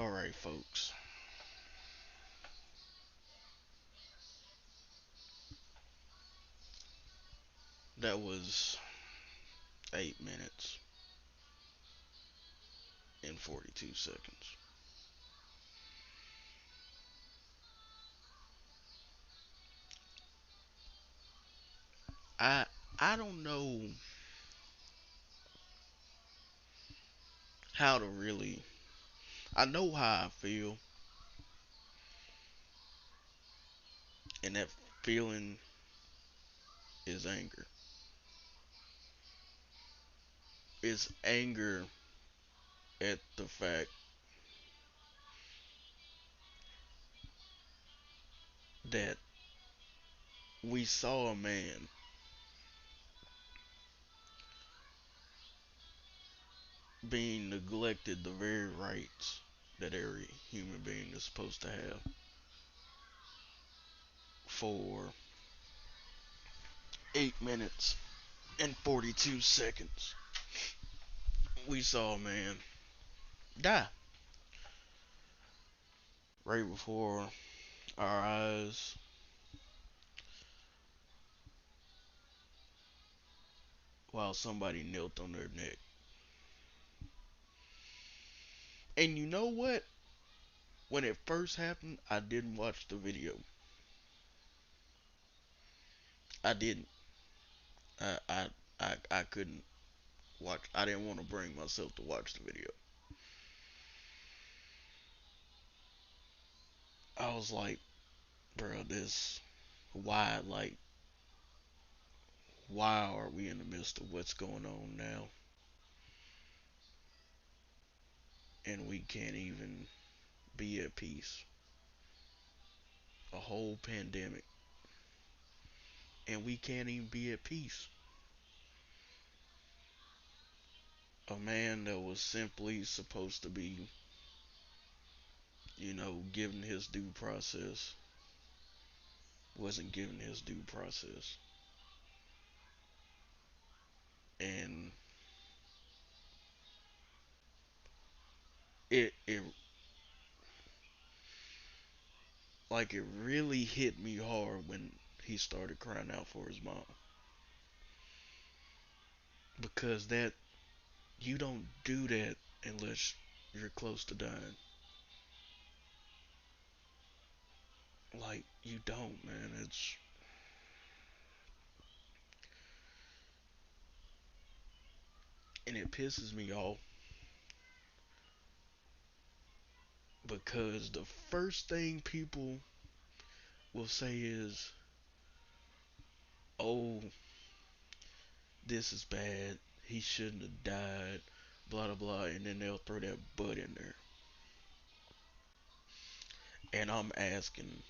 Alright, folks. That was 8 minutes and 42 seconds. I I don't know how to really I know how I feel, and that feeling is anger. It's anger at the fact that we saw a man being neglected the very rights that every human being is supposed to have for 8 minutes and 42 seconds. We saw a man die right before our eyes while somebody knelt on their neck. And you know what? When it first happened, I didn't watch the video. I didn't. I I I couldn't watch. I didn't want to bring myself to watch the video. I was like, bro, this why why are we in the midst of what's going on now and we can't even be at peace? A whole pandemic and we can't even be at peace. A man that was simply supposed to be, given his due process wasn't given his due process. And it it really hit me hard when he started crying out for his mom, because that you don't do that unless you're close to dying. Like, you don't, man. And it pisses me off because the first thing people will say is, "Oh, this is bad. He shouldn't have died." Blah blah blah, and then they'll throw that butt in there. And I'm asking,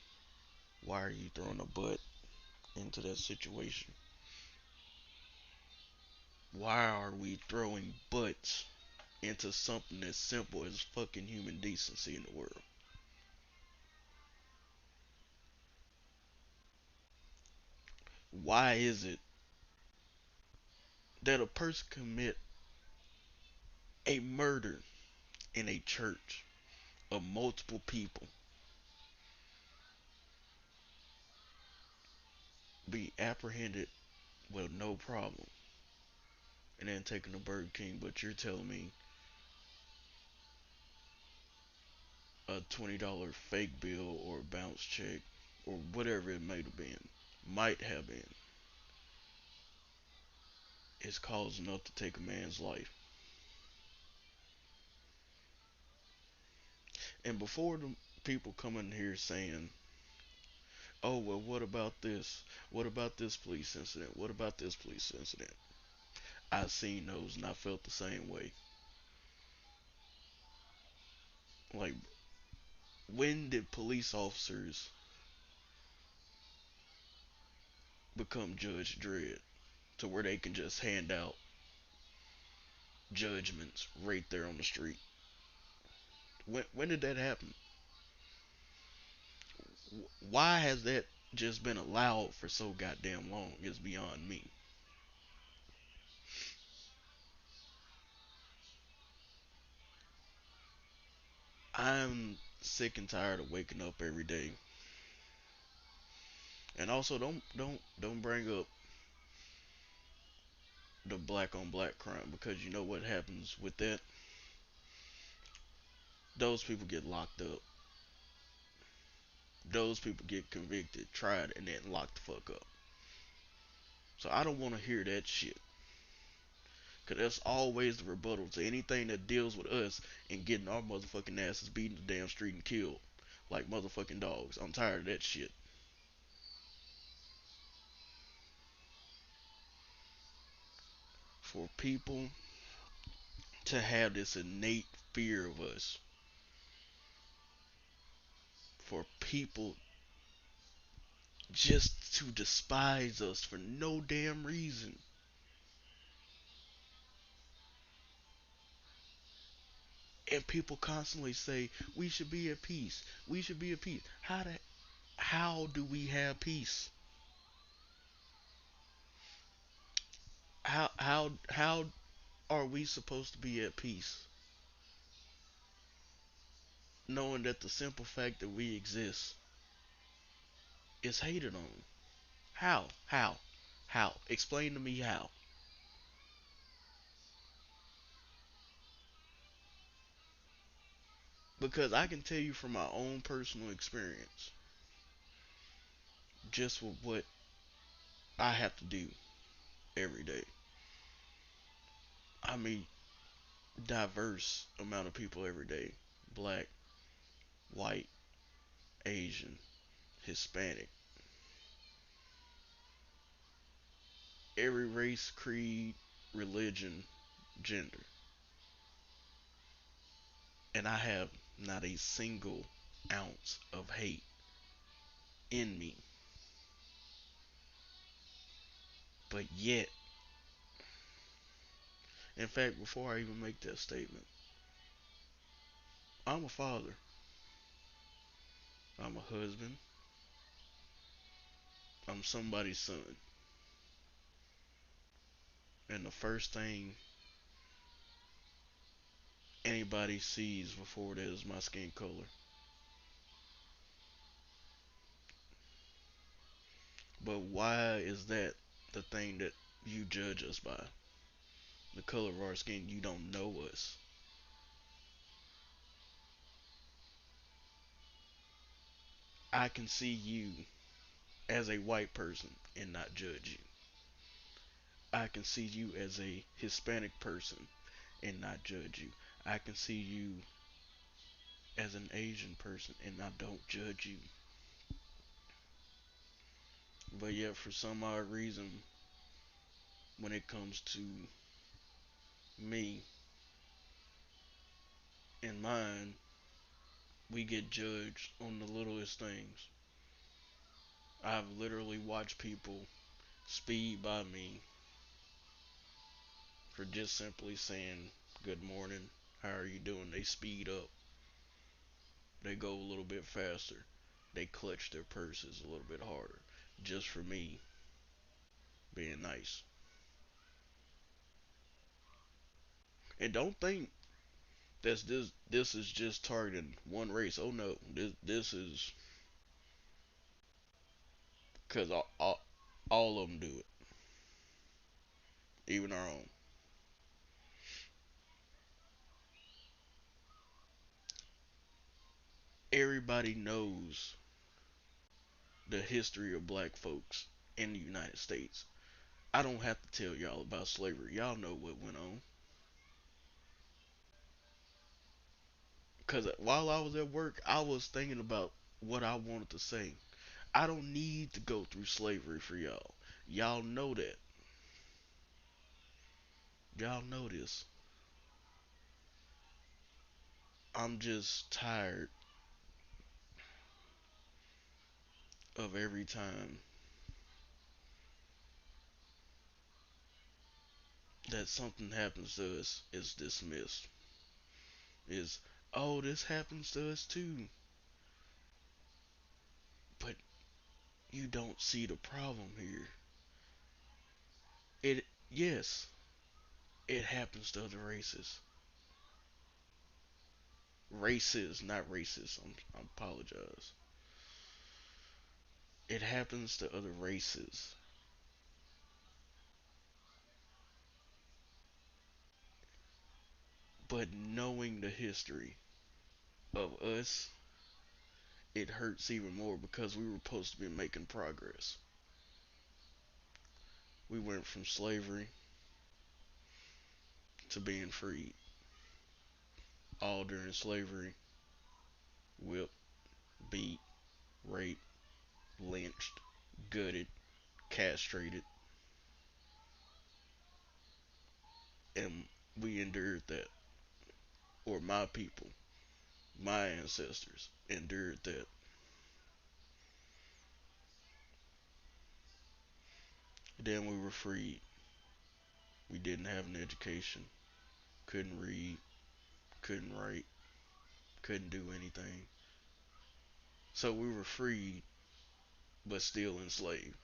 why are you throwing a butt into that situation? Why are we throwing butts into something as simple as fucking human decency in the world? Why is it that a person commit a murder in a church of multiple people, be apprehended with no problem, and then taken to Burger King, but you're telling me a $20 fake bill or bounce check or whatever it might have been, is cause enough to take a man's life? And before the people come in here saying, "Oh, well, what about this? What about this police incident? What about this police incident?" I've seen those and I felt the same way. Like, when did police officers become Judge Dredd to where they can just hand out judgments right there on the street? When did that happen? Why has that just been allowed for so goddamn long? Is beyond me. I'm sick and tired of waking up every day. And also, don't bring up the black on black crime, because you know what happens with that. Those people get locked up. Those people get convicted, tried, and then locked the fuck up. So I don't want to hear that shit. Cause that's always the rebuttal to anything that deals with us and getting our motherfucking asses beaten the damn street and killed like motherfucking dogs. I'm tired of that shit. For people to have this innate fear of us, for people just to despise us for no damn reason, and people constantly say we should be at peace. We should be at peace. How do we have peace? How are we supposed to be at peace knowing that the simple fact that we exist is hated on? How? How? Explain to me how. Because I can tell you from my own personal experience, just with what I have to do every day. I meet diverse amount of people every day. Black, white, Asian, Hispanic, every race, creed, religion, gender. And I have not a single ounce of hate in me. But yet, in fact, before I even make that statement, I'm a father, I'm a husband, I'm somebody's son. And the first thing anybody sees before that is my skin color. But why is that the thing that you judge us by? The color of our skin, you don't know us. I can see you as a white person and not judge you. I can see you as a Hispanic person and not judge you. I can see you as an Asian person and I don't judge you. But yet, for some odd reason, when it comes to me and mine, we get judged on the littlest things. I've literally watched people speed by me for just simply saying good morning, how are you doing? They speed up, they go a little bit faster, they clutch their purses a little bit harder, just for me being nice. And don't think this is just targeting one race. Oh no, this is because all of them do it, even our own. Everybody knows the history of black folks in the United States. I don't have to tell y'all about slavery. Y'all know what went on. Because while I was at work, I was thinking about what I wanted to say. I don't need to go through slavery for y'all. Y'all know that. Y'all know this. I'm just tired of every time that something happens to us, it's dismissed. Is, oh, this happens to us too. But you don't see the problem here. It, yes, it happens to other races. Racist, not racist. I apologize. It happens to other races, but knowing the history of us, it hurts even more because we were supposed to be making progress. We went from slavery to being freed, all during slavery, whipped, beat, raped, lynched, gutted, castrated, and we endured that. Or my people, my ancestors endured that. Then we were freed. We didn't have an education, couldn't read, couldn't write, couldn't do anything. So we were freed, but still enslaved,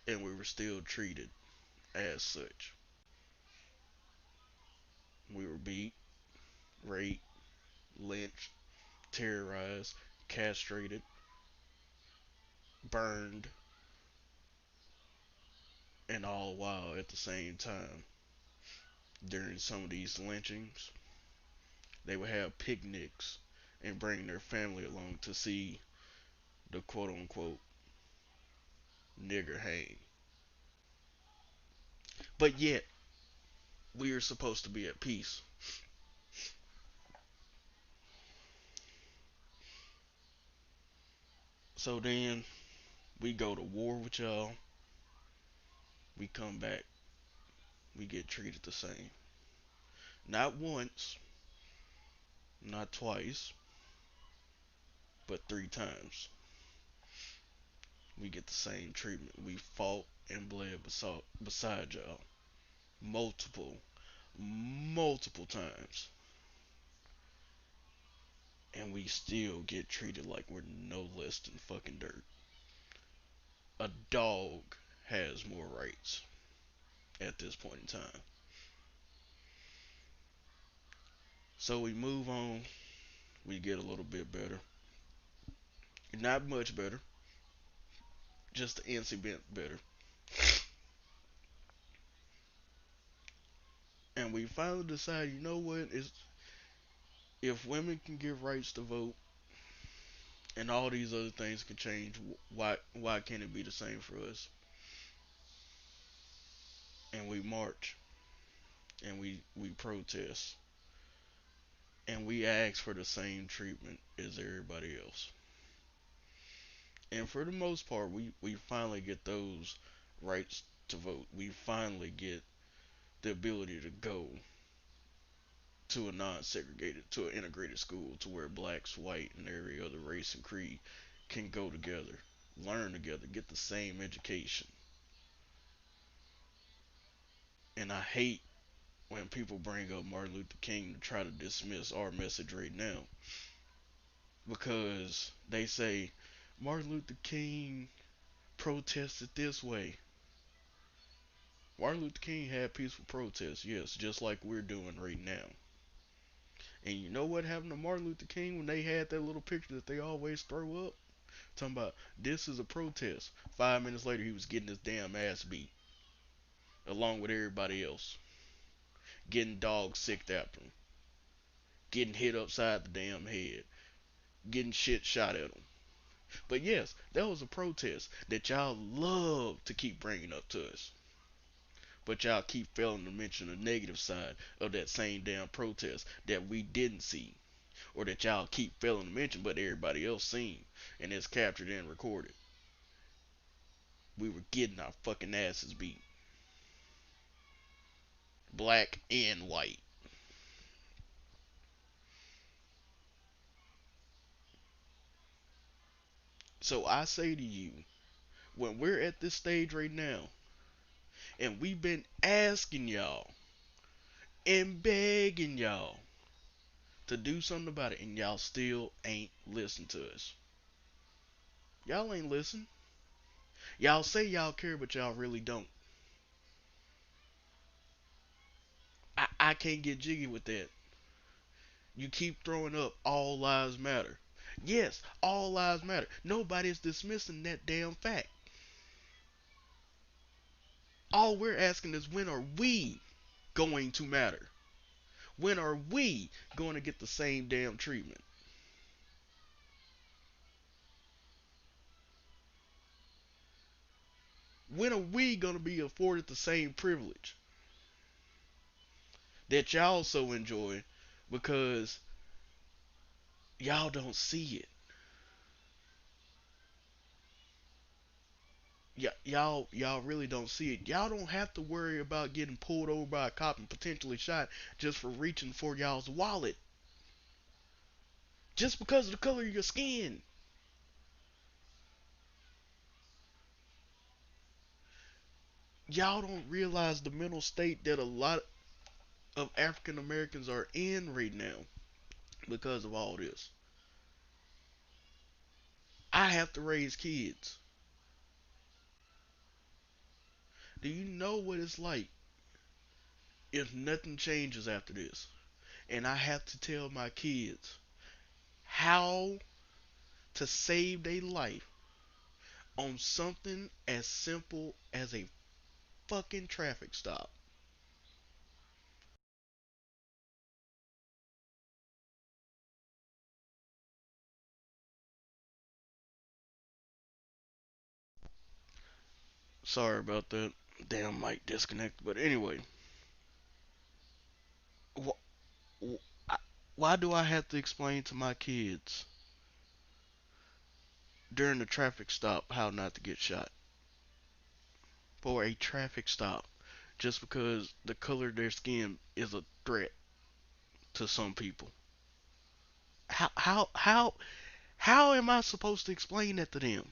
and we were still treated as such. We were beat, raped, lynched, terrorized, castrated, burned, and all while at the same time, during some of these lynchings, they would have picnics and bring their family along to see the quote unquote nigger hang. But yet, we are supposed to be at peace. So then we go to war with y'all, we come back, we get treated the same. Not once, not twice, but three times. We get the same treatment. We fought and bled beside y'all multiple, multiple times. And we still get treated like we're no less than fucking dirt. A dog has more rights at this point in time. So we move on. We get a little bit better. Not much better. Just the NC bit better. And we finally decide, you know what? Is if women can get rights to vote and all these other things can change, why can't it be the same for us? And we march and we protest and we ask for the same treatment as everybody else. And for the most part, we finally get those rights to vote. We finally get the ability to go to a non-segregated, to an integrated school, to where blacks, white, and every other race and creed can go together, learn together, get the same education. And I hate when people bring up Martin Luther King to try to dismiss our message right now because they say Martin Luther King protested this way. Martin Luther King had peaceful protests, yes, just like we're doing right now. And you know what happened to Martin Luther King when they had that little picture that they always throw up? Talking about this is a protest. 5 minutes later, he was getting his damn ass beat, along with everybody else, getting dog sicked after him, getting hit upside the damn head, getting shit shot at him. But yes, that was a protest that y'all love to keep bringing up to us. But y'all keep failing to mention the negative side of that same damn protest that we didn't see, or that y'all keep failing to mention, but everybody else seen, and it's captured and recorded. We were getting our fucking asses beat, black and white. So I say to you, when we're at this stage right now, and we've been asking y'all and begging y'all to do something about it, and y'all still ain't listen to us. Y'all ain't listen. Y'all say y'all care, but y'all really don't. I can't get jiggy with that. You keep throwing up all lives matter. Yes, all lives matter. Nobody is dismissing that damn fact. All we're asking is, when are we going to matter? When are we going to get the same damn treatment? When are we going to be afforded the same privilege that y'all so enjoy, because y'all don't see it? Y'all really don't see it. Y'all don't have to worry about getting pulled over by a cop and potentially shot just for reaching for y'all's wallet, just because of the color of your skin. Y'all don't realize the mental state that a lot of African Americans are in right now because of all this. I have to raise kids. Do you know what it's like if nothing changes after this? And I have to tell my kids how to save their life on something as simple as a fucking traffic stop. Sorry about that. Damn mic disconnect. But anyway, wh- why do I have to explain to my kids during the traffic stop how not to get shot for a traffic stop, just because the color of their skin is a threat to some people? How am I supposed to explain that to them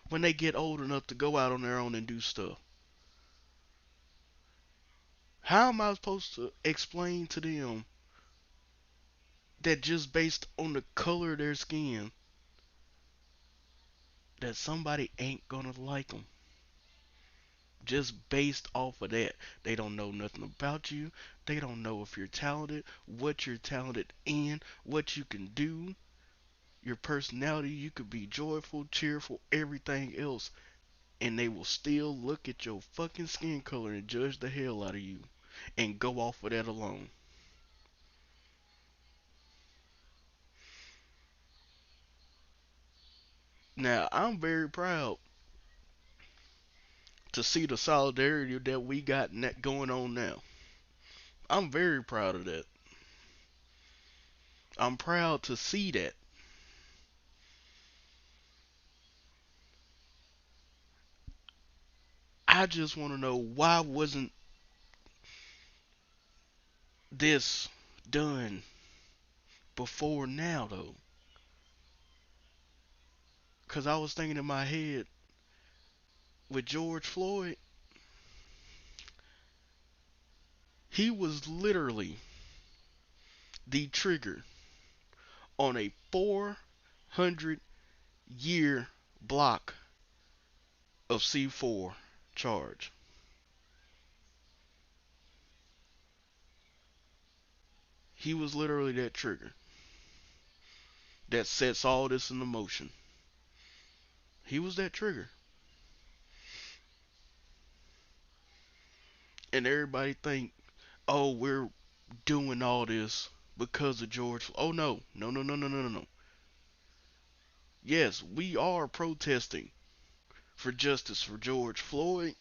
when they get old enough to go out on their own and do stuff? How am I supposed to explain to them that just based on the color of their skin that somebody ain't gonna like them? Just based off of that. They don't know nothing about you. They don't know if you're talented, what you're talented in, what you can do, your personality. You could be joyful, cheerful, everything else, and they will still look at your fucking skin color and judge the hell out of you and go off of that alone. Now, I'm very proud to see the solidarity that we got going on now. I'm very proud of that. I'm proud to see that. I just want to know, why wasn't this done before now, though? Because I was thinking in my head, with George Floyd, he was literally the trigger on a 400-year block of C4 charge. He was literally that trigger that sets all this into motion. He was that trigger. And everybody think, oh, we're doing all this because of George. Oh, no. No, no, no, no, no, no, no. Yes, we are protesting for justice for George Floyd,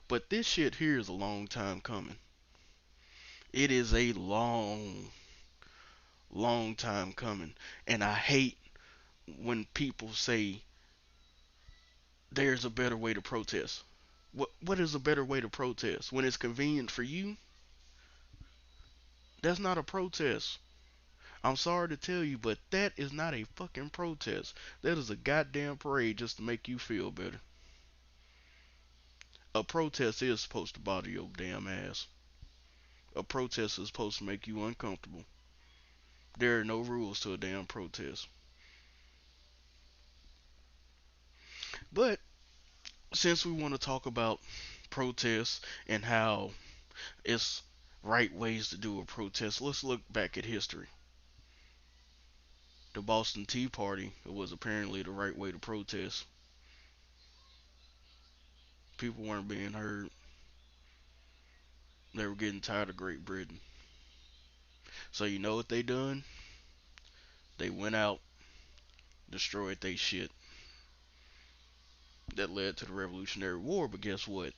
but this shit here is a long time coming. It is a long, long time coming. And I hate when people say there's a better way to protest. What is a better way to protest? When it's convenient for you? That's not a protest. I'm sorry to tell you, but that is not a fucking protest. That is a goddamn parade just to make you feel better. A protest is supposed to bother your damn ass. A protest is supposed to make you uncomfortable. There are no rules to a damn protest. But since we want to talk about protests and how it's right ways to do a protest. Let's look back at history. The Boston Tea Party was apparently the right way to protest. People weren't being heard. They were getting tired of Great Britain. So you know what they done? They went out, destroyed they shit. That led to the Revolutionary War, but guess what?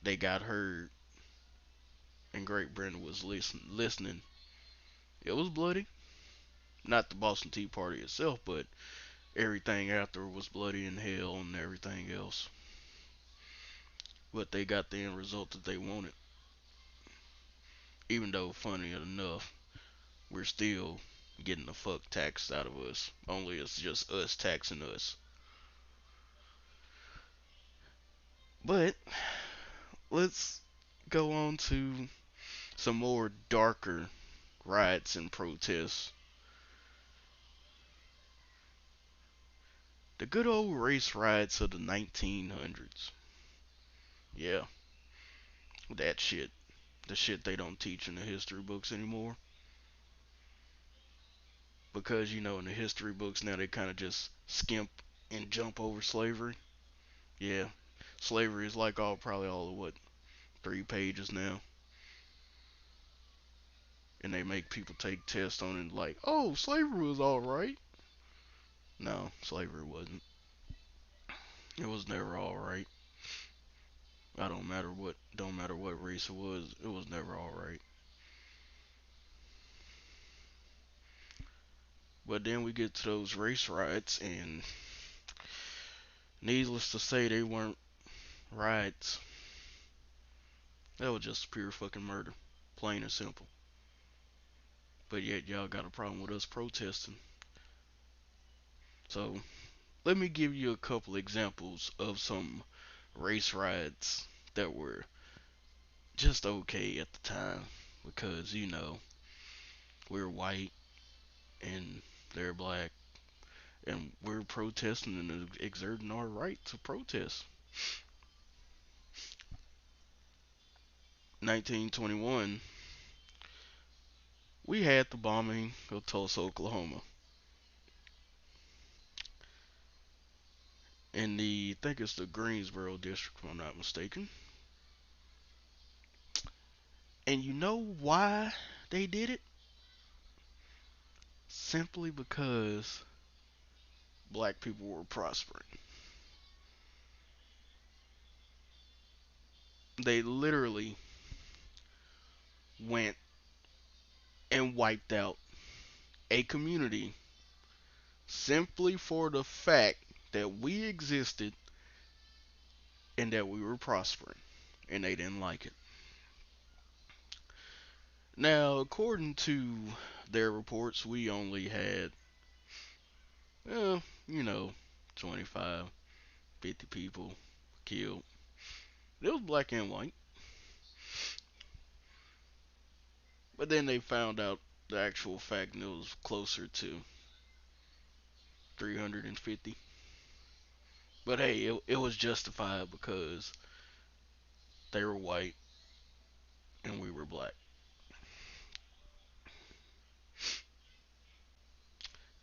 They got heard, and Great Britain was listening. It was bloody. Not the Boston Tea Party itself, but everything after was bloody in hell and everything else. But they got the end result that they wanted. Even though, funny enough, we're still getting the fuck taxed out of us. Only it's just us taxing us. But let's go on to some more darker riots and protests. The good old race riots of the 1900s. Yeah, that shit. The shit they don't teach in the history books anymore. Because, in the history books now they kind of just skimp and jump over slavery. Yeah, slavery is like probably all of what, 3 pages now. And they make people take tests on it like, oh, slavery was alright. No, slavery wasn't. It was never alright. I don't matter what race it was never alright. But then we get to those race riots, and needless to say, they weren't riots. That was just pure fucking murder. Plain and simple. But yet, y'all got a problem with us protesting. So, let me give you a couple examples of some race riots that were just okay at the time. Because, we're white and they're black. And we're protesting and exerting our right to protest. 1921, we had the bombing of Tulsa, Oklahoma. In I think it's the Greensboro district, if I'm not mistaken. And you know why they did it? Simply because black people were prospering. They literally went and wiped out a community simply for the fact that we existed and that we were prospering. And they didn't like it. Now, according to their reports, we only had, well, 25, 50 people killed. It was black and white. But then they found out the actual fact and it was closer to 350. But hey, it was justified because they were white and we were black.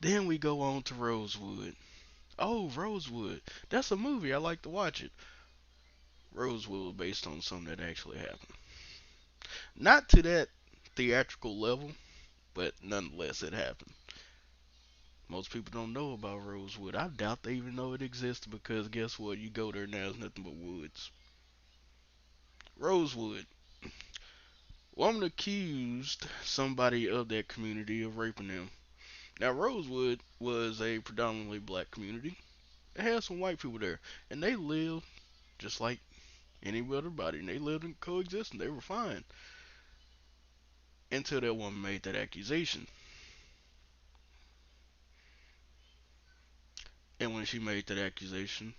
Then we go on to Rosewood. Oh, Rosewood. That's a movie. I like to watch it. Rosewood was based on something that actually happened. Not to that theatrical level, but nonetheless, it happened. Most people don't know about Rosewood. I doubt they even know it exists because guess what? You go there now, it's nothing but woods. Rosewood. Woman accused somebody of that community of raping them. Now, Rosewood was a predominantly black community. It had some white people there, and they lived just like any other body, and they lived in coexistence. They were fine until that woman made that accusation. And when she made that accusation,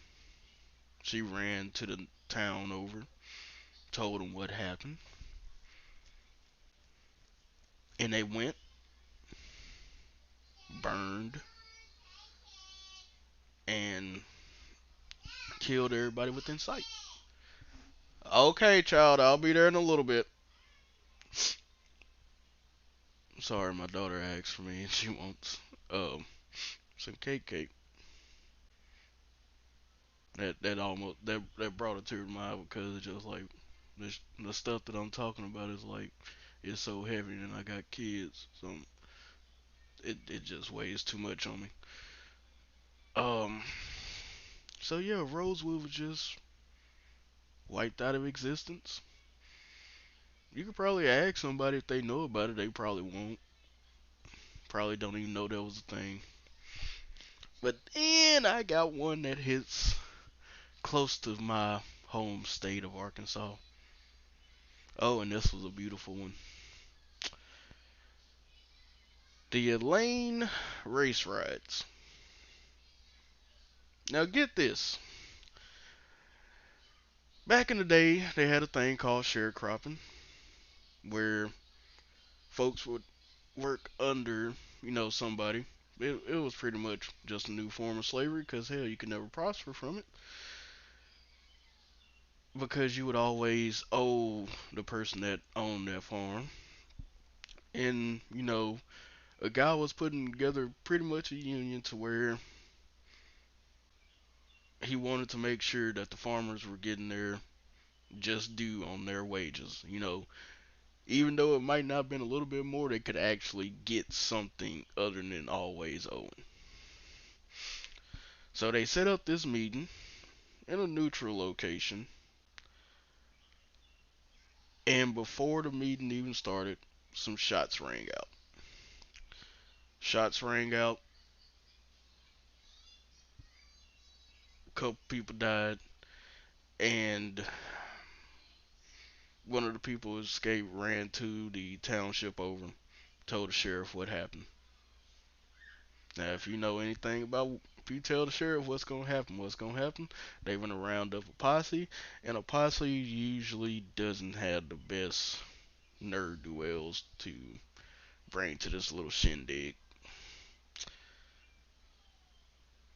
she ran to the town over, told them what happened, and they went, burned, and killed everybody within sight. Okay, child, I'll be there in a little bit. Sorry, my daughter asked for me and she wants um some cake. That brought a tear to my eye because it's just like the stuff that I'm talking about is like it's so heavy and I got kids, so it just weighs too much on me. Um, so yeah, Rosewood was just wiped out of existence. You could probably ask somebody if they know about it. They probably won't. Probably don't even know that was a thing. But then I got one that hits close to my home state of Arkansas. Oh, and this was a beautiful one. The Lane race riots. Now get this. Back in the day, they had a thing called sharecropping, where folks would work under, somebody. It was pretty much just a new form of slavery, because hell, you could never prosper from it, because you would always owe the person that owned that farm. And a guy was putting together pretty much a union to where he wanted to make sure that the farmers were getting their just due on their wages. Even though it might not have been a little bit more, they could actually get something other than always owing. So they set up this meeting in a neutral location, and before the meeting even started, some shots rang out. Shots rang out, a couple people died, and one of the people who escaped ran to the township over, told the sheriff what happened. Now, if you know anything about, if you tell the sheriff what's gonna happen, they gonna round up a posse, and a posse usually doesn't have the best nerd duels to bring to this little shindig.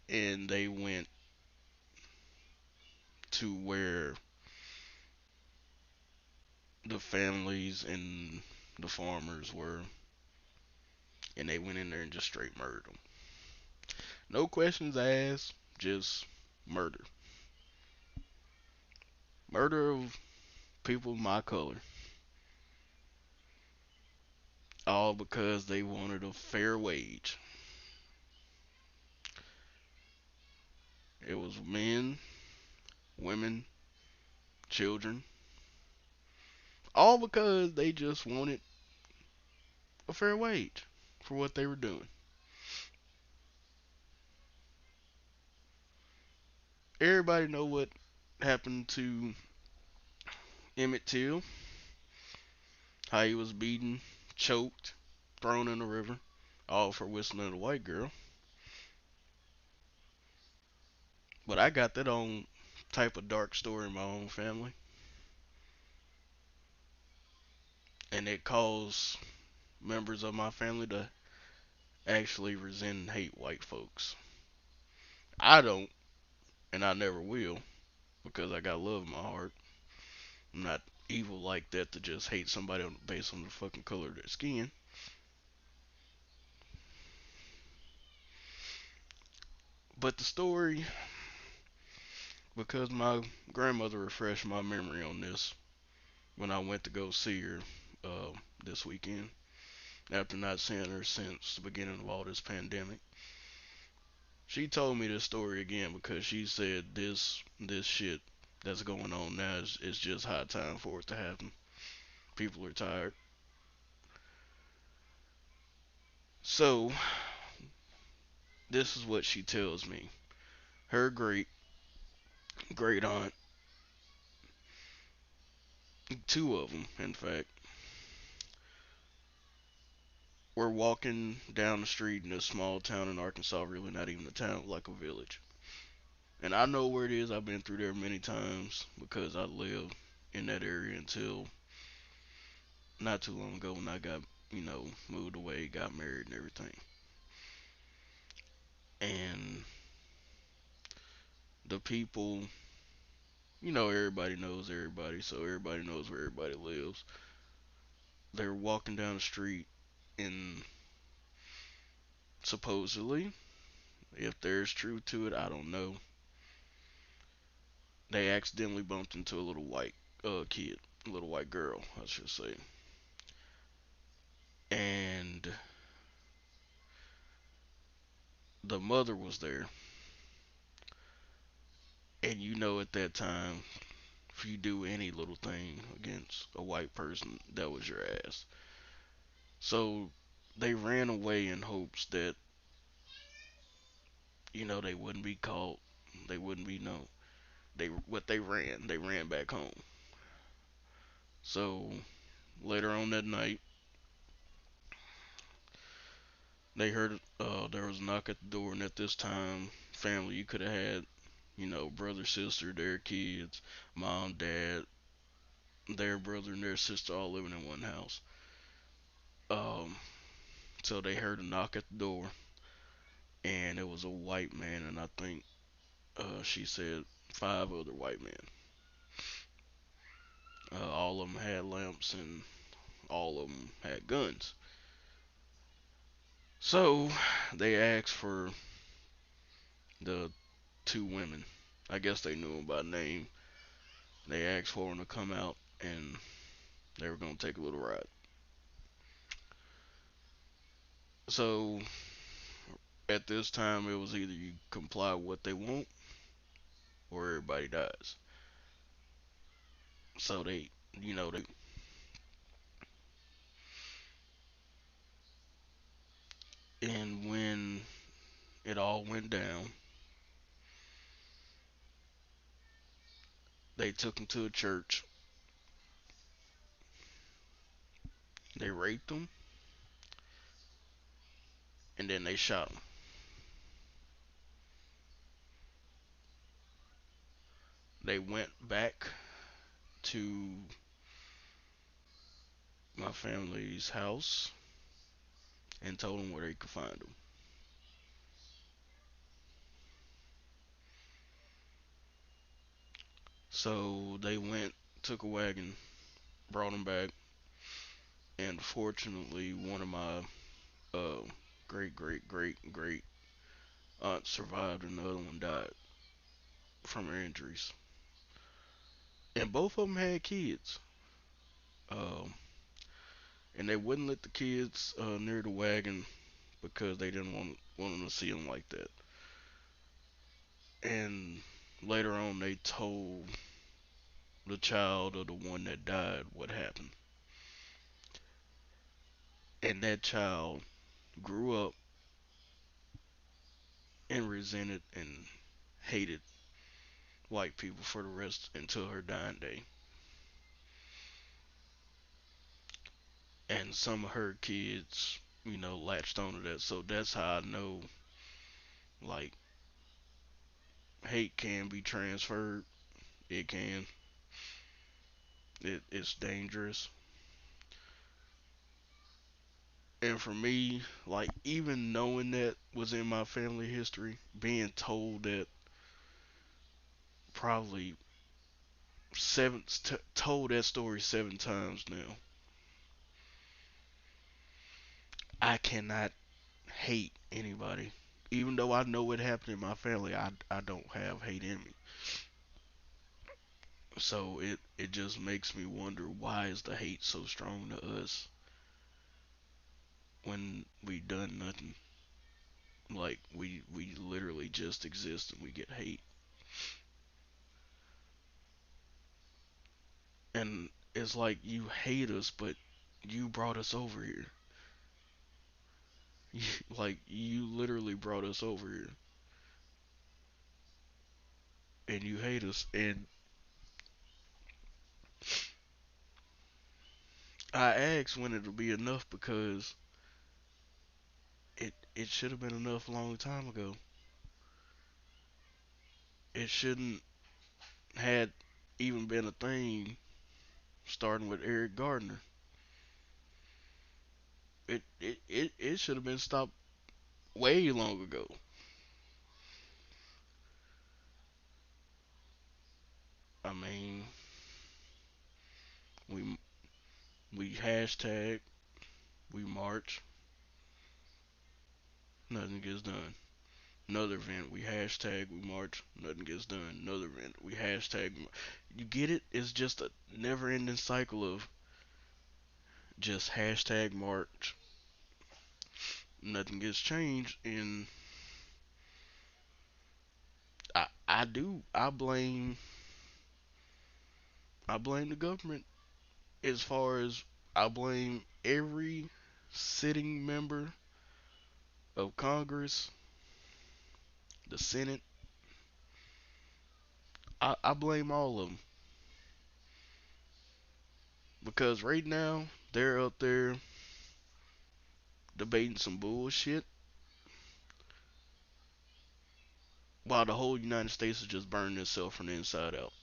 And they went to where the families and the farmers were, and they went in there and just straight murdered them. No questions asked, just murder. Murder of people of my color. All because they wanted a fair wage. It was men, women, children, all because they just wanted a fair wage for what they were doing. Everybody know what happened to Emmett Till, how he was beaten, choked, thrown in the river, all for whistling at a white girl. But I got that own type of dark story in my own family, and it caused members of my family to actually resent and hate white folks. I don't, and I never will, because I got love in my heart. I'm not evil like that to just hate somebody based on the fucking color of their skin. But the story, because my grandmother refreshed my memory on this when I went to go see her uh, this weekend, after not seeing her since the beginning of all this pandemic. She told me this story again because she said this shit that's going on now is just high time for it to happen. People are tired. So this is what she tells me. Her great aunt, two of them in fact, were walking down the street in a small town in Arkansas, really not even a town, like a village. And I know where it is. I've been through there many times because I lived in that area until not too long ago when I got, moved away, got married and everything. And the people, everybody knows everybody, so everybody knows where everybody lives. They were walking down the street, and supposedly, if there's truth to it, I don't know, they accidentally bumped into a little white kid, a little white girl, I should say. And the mother was there. And you know, at that time, if you do any little thing against a white person, that was your ass. So they ran away in hopes that, they wouldn't be caught. They wouldn't be known. They ran back home. So later on that night, they heard there was a knock at the door, and at this time, family, you could have had, brother, sister, their kids, mom, dad, their brother, and their sister all living in one house. Um, so they heard a knock at the door, and it was a white man, and I think she said five other white men. All of them had lamps, and all of them had guns. So they asked for the two women. I guess they knew them by name. They asked for them to come out, and they were gonna take a little ride. So at this time, it was either you comply with what they want, or everybody dies. So they, and when it all went down, they took them to a church. They raped them, and then they shot them. They went back to my family's house and told them where they could find them. So they went, took a wagon, brought them back, and fortunately, one of my uh, great great great great aunts survived, and the other one died from her injuries. And both of them had kids. Um, and they wouldn't let the kids near the wagon because they didn't want them to see them like that. And later on, they told the child of the one that died what happened. And that child grew up and resented and hated white people for the rest until her dying day. And some of her kids, latched onto that. So that's how I know, like, hate can be transferred. It can. It's dangerous. And for me, like, even knowing that was in my family history, being told that probably told that story 7 times now, I cannot hate anybody. Even though I know what happened in my family, I don't have hate in me. So it just makes me wonder, why is the hate so strong to us when we done nothing? Like, we literally just exist and we get hate. And it's like, you hate us, but you brought us over here. Like, you literally brought us over here, and you hate us. And I asked when it'll be enough, because it should have been enough a long time ago. It shouldn't had even been a thing starting with Eric Gardner. It should have been stopped way long ago. I mean, we We hashtag, we march, nothing gets done. Another event, we hashtag, we march, nothing gets done. Another event, we hashtag. You get it? It's just a never ending cycle of just hashtag march, nothing gets changed. And I blame the government as far as I blame every sitting member of Congress, the Senate. I blame all of them because right now they're up there debating some bullshit while the whole United States is just burning itself from the inside out.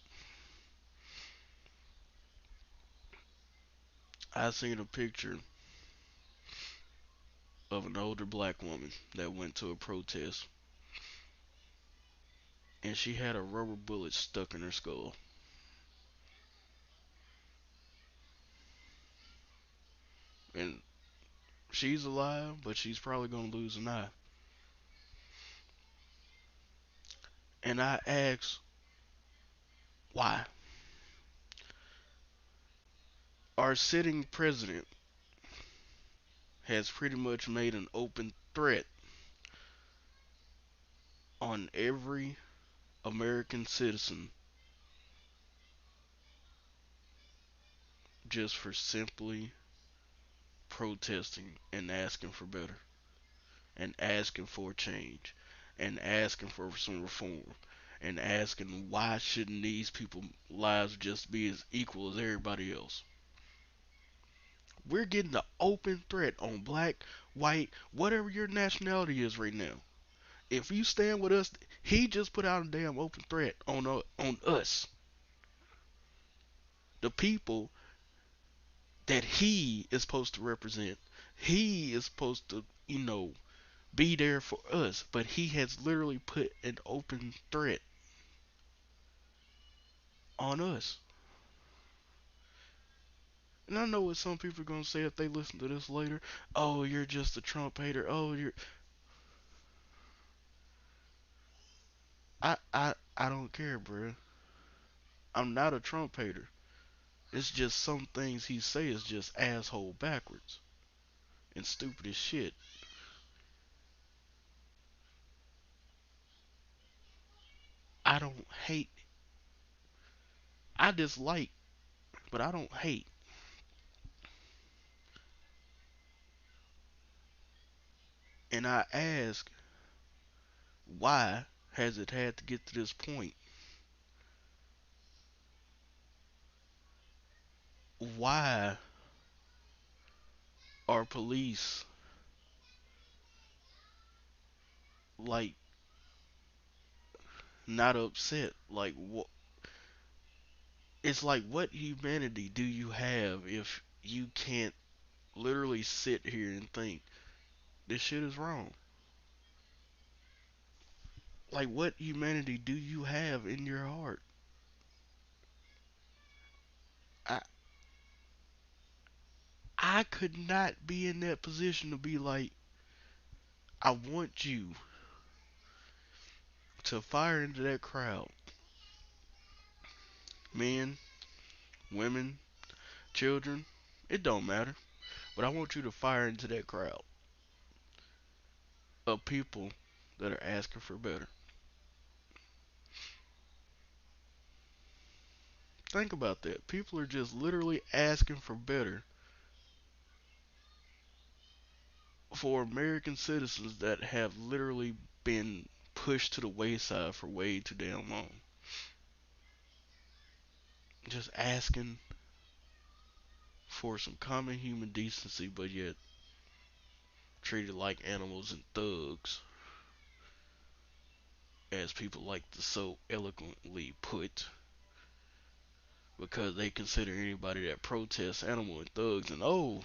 I seen a picture of an older black woman that went to a protest and she had a rubber bullet stuck in her skull. And she's alive, but she's probably gonna lose an eye. And I asked, why? Our sitting president has pretty much made an open threat on every American citizen just for simply protesting and asking for better and asking for change and asking for some reform and asking why shouldn't these people lives just be as equal as everybody else. We're getting the open threat on black, white, whatever your nationality is right now. If you stand with us, he just put out a damn open threat on us, the people that he is supposed to represent. He is supposed to, be there for us, but he has literally put an open threat on us. And I know what some people are gonna say if they listen to this later. Oh, you're just a Trump hater. Oh, you're. I don't care, bruh. I'm not a Trump hater. It's just some things he say is just asshole backwards and stupid as shit. I don't hate. I dislike, but I don't hate. And I ask, why has it had to get to this point? Why are police like not upset? Like what? It's like, what humanity do you have if you can't literally sit here and think this shit is wrong? Like, what humanity do you have in your heart? I I could not be in that position to be like, I want you to fire into that crowd, men, women, children, it don't matter. But I want you to fire into that crowd of people that are asking for better. Think about that. People are just literally asking for better for American citizens that have literally been pushed to the wayside for way too damn long. Just asking for some common human decency, but yet treated like animals and thugs, as people like to so eloquently put, because they consider anybody that protests animal and thugs, and oh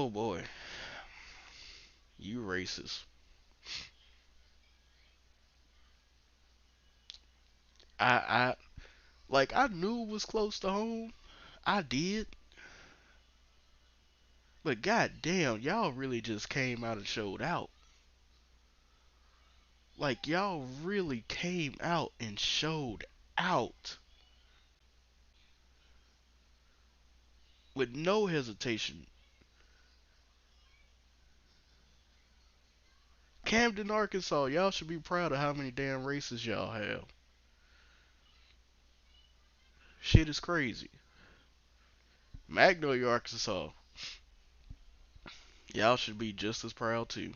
boy, you racist. I like I knew it was close to home. I did. But goddamn, y'all really just came out and showed out. Like y'all really came out and showed out with no hesitation. Camden, Arkansas, y'all should be proud of how many damn races y'all have. Shit is crazy. Magnolia, Arkansas, y'all should be just as proud too.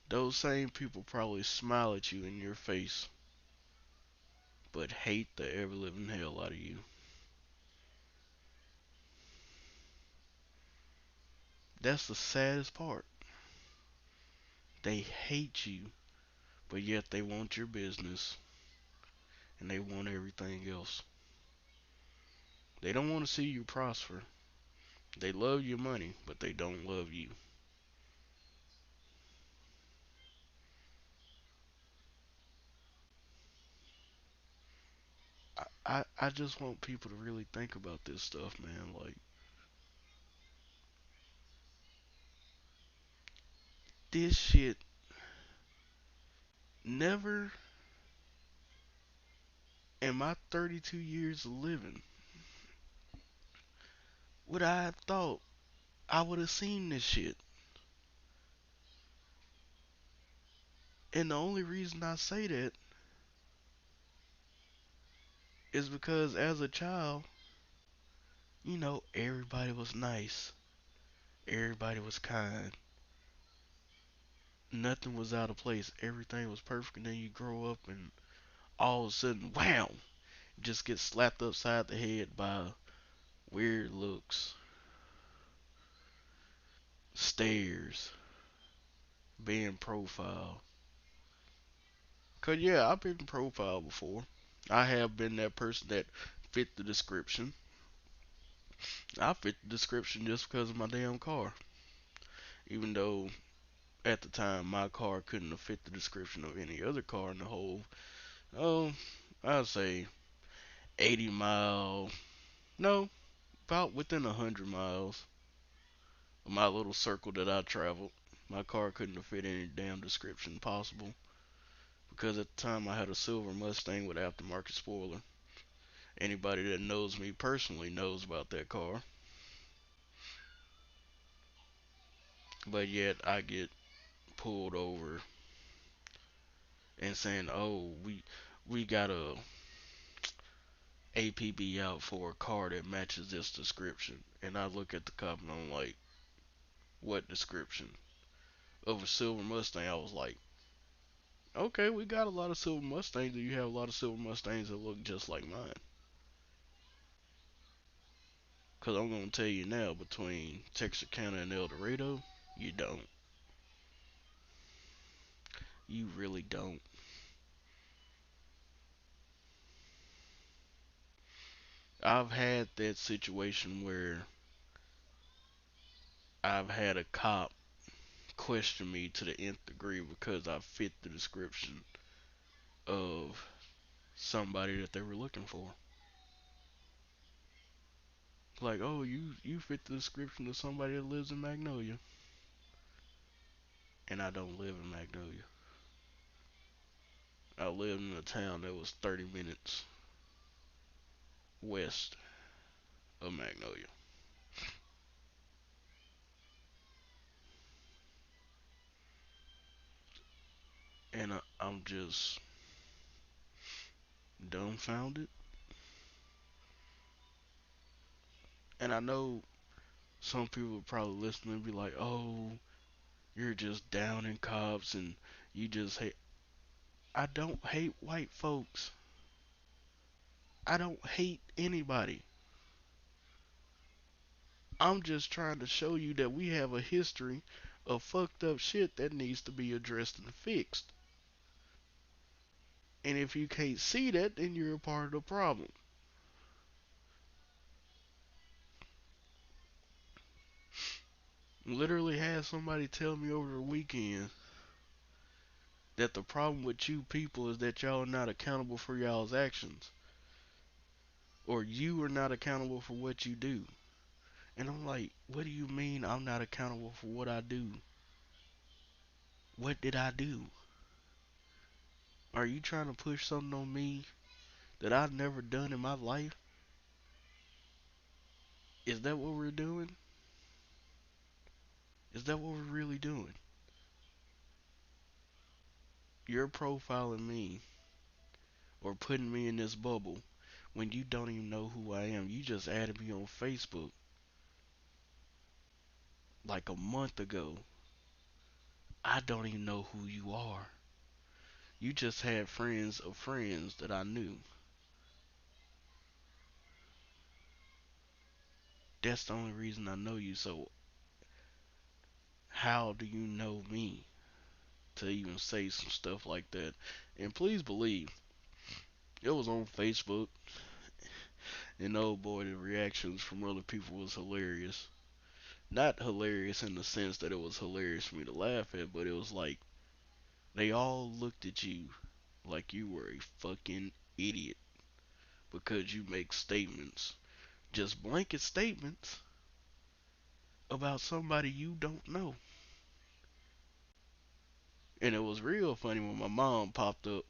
Those same people probably smile at you in your face, but hate the ever living hell out of you. That's the saddest part. They hate you, but yet they want your business and they want everything else. They don't want to see you prosper. They love your money, but they don't love you. I just want people to really think about this stuff, man. Like, this shit never in my 32 years of living would I have thought I would have seen this shit. And the only reason I say that is because as a child, everybody was nice. Everybody was kind. Nothing was out of place. Everything was perfect. And then you grow up and all of a sudden, wham, you just get slapped upside the head by weird looks, stares, being profiled. Cause yeah, I've been profiled before. I have been that person that fit the description. I fit the description just because of my damn car. Even though at the time my car couldn't have fit the description of any other car in the whole, oh, I'd say 80 mile, no, about within 100 miles of my little circle that I traveled. My car couldn't have fit any damn description possible because at the time I had a silver Mustang with aftermarket spoiler. Anybody that knows me personally knows about that car. But yet I get pulled over and saying, "Oh, we got a APB out for a car that matches this description." And I look at the cop and I'm like, "What description?" Of a silver Mustang. I was like, "Okay, we got a lot of silver Mustangs. Do you have a lot of silver Mustangs that look just like mine?" Cause I'm gonna tell you now, between Texarkana and El Dorado, you don't. You really don't. I've had that situation where I've had a cop question me to the nth degree because I fit the description of somebody that they were looking for. Like, oh, you fit the description of somebody that lives in Magnolia, and I don't live in Magnolia. I lived in a town that was 30 minutes west of Magnolia, and I'm just dumbfounded. And I know some people would probably listen and be like, "Oh, you're just down in cops and you just hate." I don't hate white folks. I don't hate anybody. I'm just trying to show you that we have a history of fucked up shit that needs to be addressed and fixed. And if you can't see that, then you're a part of the problem. Literally had somebody tell me over the weekend that the problem with you people is that y'all are not accountable for y'all's actions. or you are not accountable for what you do. And I'm like, what do you mean I'm not accountable for what I do? What did I do? Are you trying to push something on me that I've never done in my life? Is that what we're doing? Is that what we're really doing? You're profiling me or putting me in this bubble when you don't even know who I am. You just added me on Facebook like a month ago. I don't even know who you are. You just had friends of friends that I knew. That's the only reason I know you. So how do you know me to even say some stuff like that? And please believe, it was on Facebook, and oh boy, the reactions from other people was hilarious. Not hilarious in the sense that it was hilarious for me to laugh at, but it was like they all looked at you like you were a fucking idiot because you make statements, just blanket statements about somebody you don't know. And it was real funny when my mom popped up.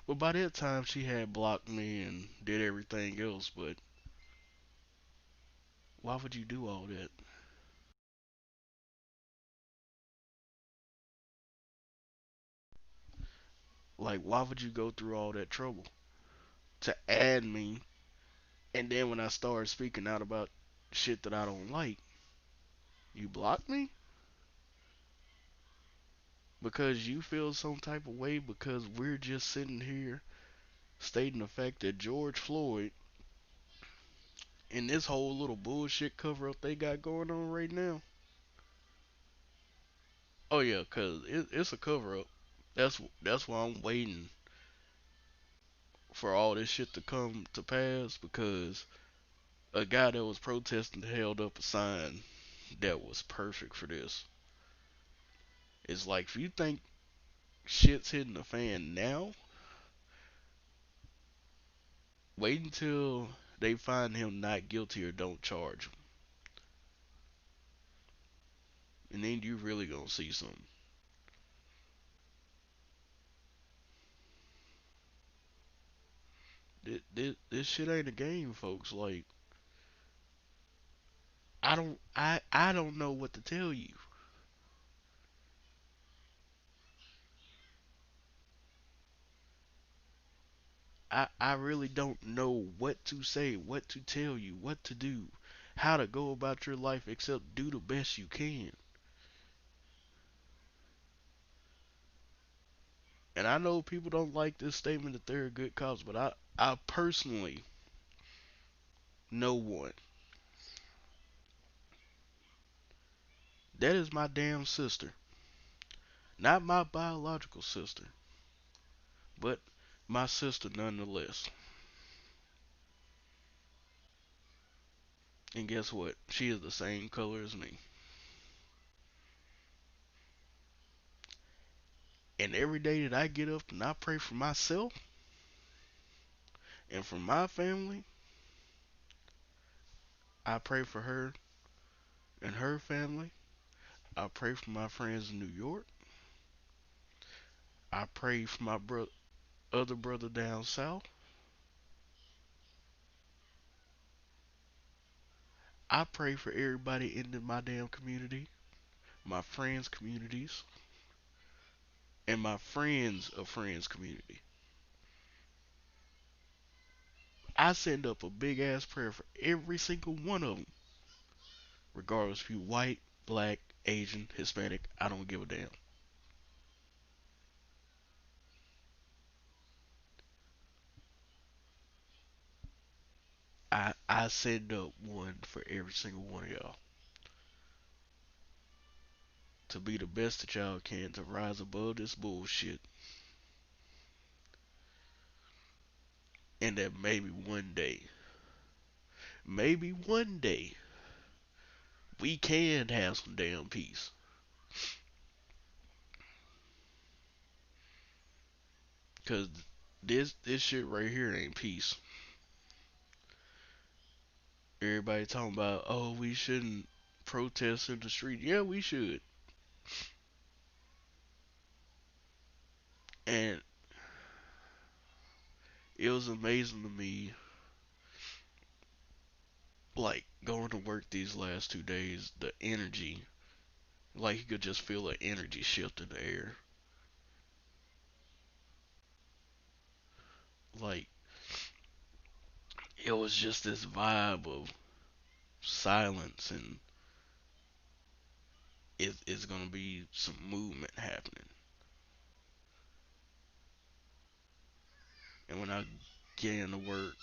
But by that time, she had blocked me and did everything else. But why would you do all that? Like, why would you go through all that trouble to add me? And then when I started speaking out about shit that I don't like, you block me? Because you feel some type of way because we're just sitting here stating the fact that George Floyd and this whole little bullshit cover up they got going on right now. Oh yeah, cause it's a cover up. That's why I'm waiting for all this shit to come to pass because a guy that was protesting held up a sign that was perfect for this. It's like if you think shit's hitting the fan now, wait until they find him not guilty or don't charge him, and then you really gonna see something. This shit ain't a game, folks. Like I don't know what to tell you. I really don't know what to say, what to tell you, what to do, how to go about your life except do the best you can. And I know people don't like this statement that they're good cops, but I personally know one. That is my damn sister. Not my biological sister, but my sister nonetheless. And guess what? She is the same color as me. And every day that I get up and I pray for myself and for my family, I pray for her and her family. I pray for my friends in New York. I pray for my other brother down south. I pray for everybody in my damn community, my friends' communities, and my friends of friends' community. I send up a big ass prayer for every single one of them, regardless if you white, black, Asian, Hispanic. I don't give a damn. I send up one for every single one of y'all to be the best that y'all can to rise above this bullshit, and that maybe one day, we can have some damn peace. Cause this shit right here ain't peace. Everybody talking about, oh, we shouldn't protest in the street. Yeah, we should. And it was amazing to me, like going to work these last 2 days, the energy. Like you could just feel the energy shift in the air. Like it was just this vibe of silence, and it's gonna be some movement happening. And when I get into work,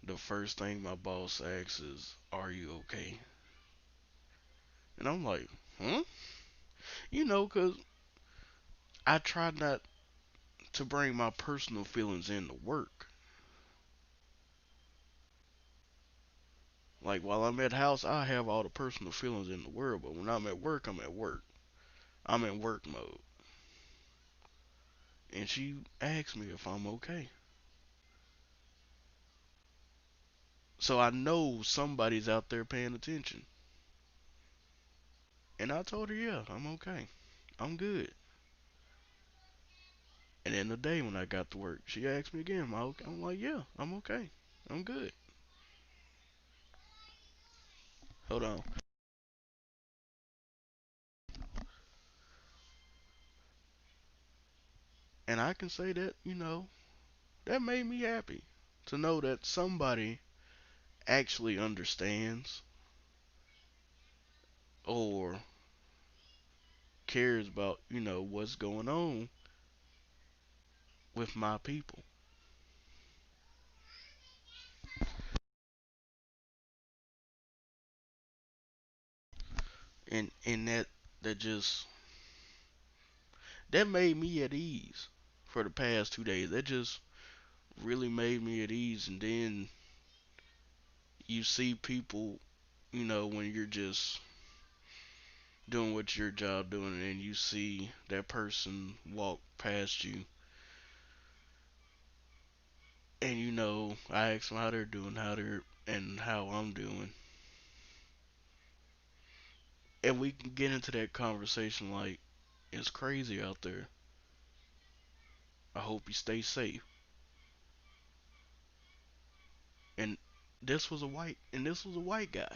the first thing my boss asks is, "Are you okay?" And I'm like, "Huh?" Cause I try not to bring my personal feelings into work. Like while I'm at house, I have all the personal feelings in the world, but when I'm at work, I'm at work. I'm in work mode. And she asked me if I'm okay. So I know somebody's out there paying attention. And I told her, yeah, I'm okay. I'm good. And then the day when I got to work, she asked me again, am I okay? I'm like, yeah, I'm okay. I'm good. Hold on. And I can say that, that made me happy to know that somebody actually understands or cares about, what's going on with my people. And that just that made me at ease for the past 2 days. That just really made me at ease. And then you see people, when you're just doing what your job doing, and you see that person walk past you, and I ask them how they're doing, and how I'm doing, and we can get into that conversation like it's crazy out there. I hope you stay safe. And this was a white guy.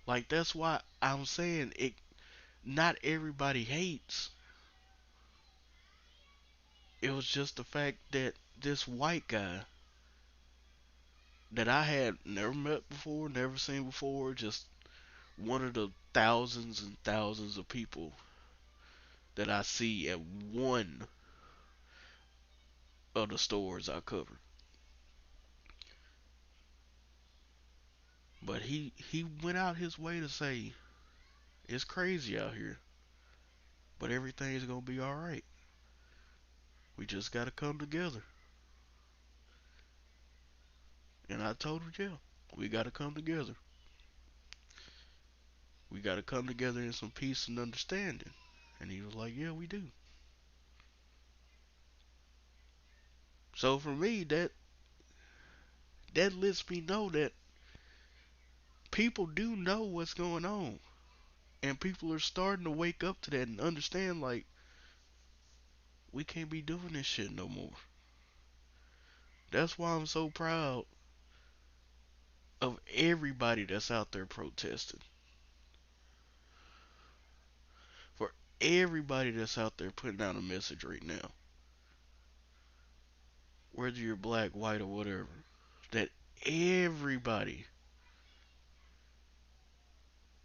Like that's why I'm saying it. Not everybody hates. It was just the fact that this white guy that I had never met before, never seen before, just one of the thousands and thousands of people that I see at one of the stores I cover. But he went out his way to say it's crazy out here, but everything's gonna be all right. We just gotta come together. And I told him, yeah, we gotta come together. We gotta come together in some peace and understanding. And he was like, yeah, we do. So for me, that lets me know that people do know what's going on, and people are starting to wake up to that and understand like we can't be doing this shit no more. That's why I'm so proud of everybody that's out there protesting, for everybody that's out there putting out a message right now, whether you're black, white, or whatever, that everybody,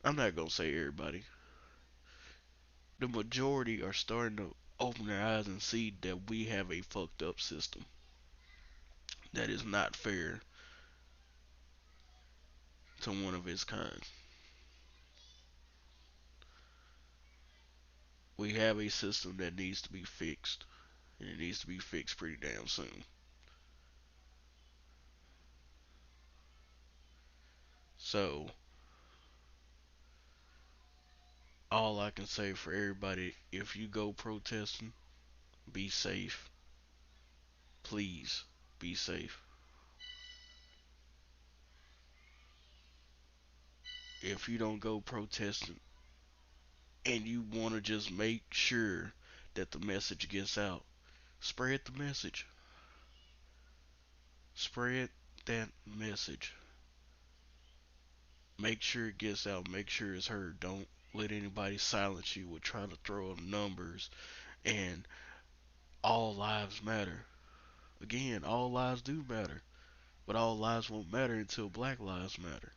I'm not gonna say everybody, the majority are starting to open their eyes and see that we have a fucked up system that is not fair to one of its kind. We have a system that needs to be fixed, and it needs to be fixed pretty damn soon. So, all I can say for everybody, if you go protesting, be safe. Please be safe. if you don't go protesting and you want to just make sure that the message gets out, spread the message. Spread that message. Make sure it gets out. Make sure it's heard. Don't let anybody silence you with trying to throw up numbers and all lives matter. Again, all lives do matter, but all lives won't matter until black lives matter.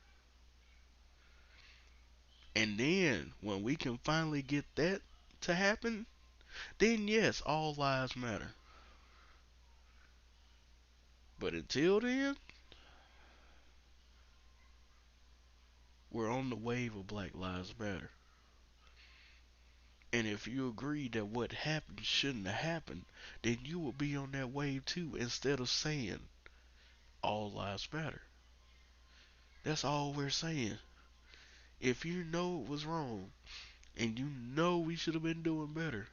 And then, when we can finally get that to happen, then yes, all lives matter. But until then, we're on the wave of Black Lives Matter. And if you agree that what happened shouldn't have happened, then you will be on that wave too instead of saying all lives matter. That's all we're saying. If you know it was wrong and you know we should have been doing better,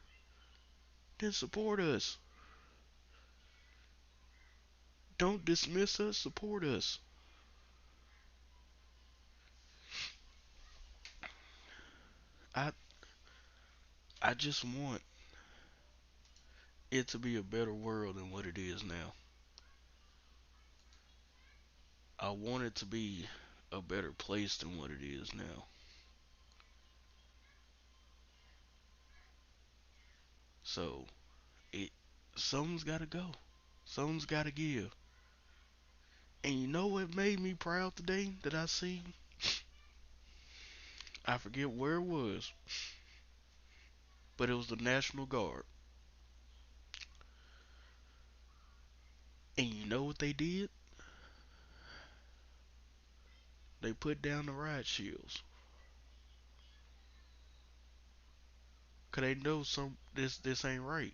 then support us. Don't dismiss us, support us. I I just want it to be a better world than what it is now. I want it to be a better place than what it is now. So it something's gotta go. Something's gotta give. And you know what made me proud today that I seen? I forget where it was, but it was the National Guard. And you know what they did? They put down the riot shields. Cause they know this ain't right.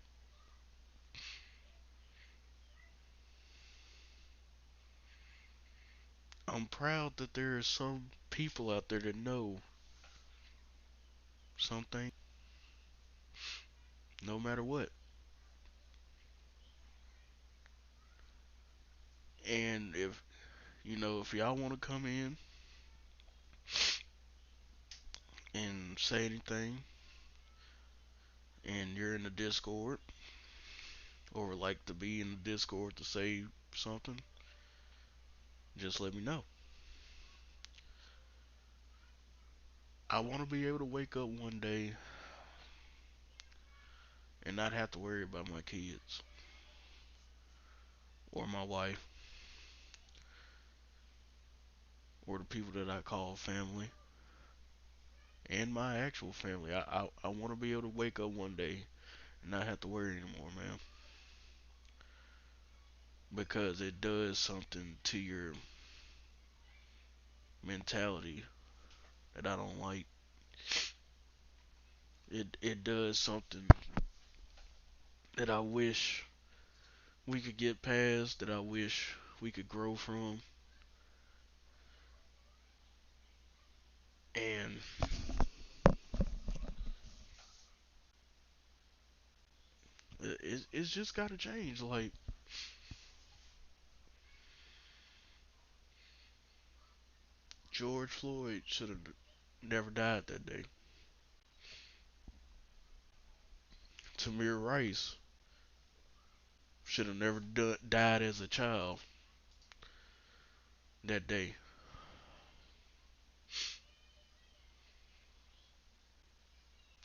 I'm proud that there are some people out there that know something no matter what. And if y'all wanna come in and say anything and you're in the Discord or would like to be in the Discord to say something, just let me know. I want to be able to wake up one day and not have to worry about my kids or my wife or the people that I call family and my actual family. I want to be able to wake up one day and not have to worry anymore, man. Because it does something to your mentality that I don't like. It does something that I wish we could get past, that I wish we could grow from. And it's just gotta change. Like, George Floyd should have never died that day. Tamir Rice should have never died as a child that day.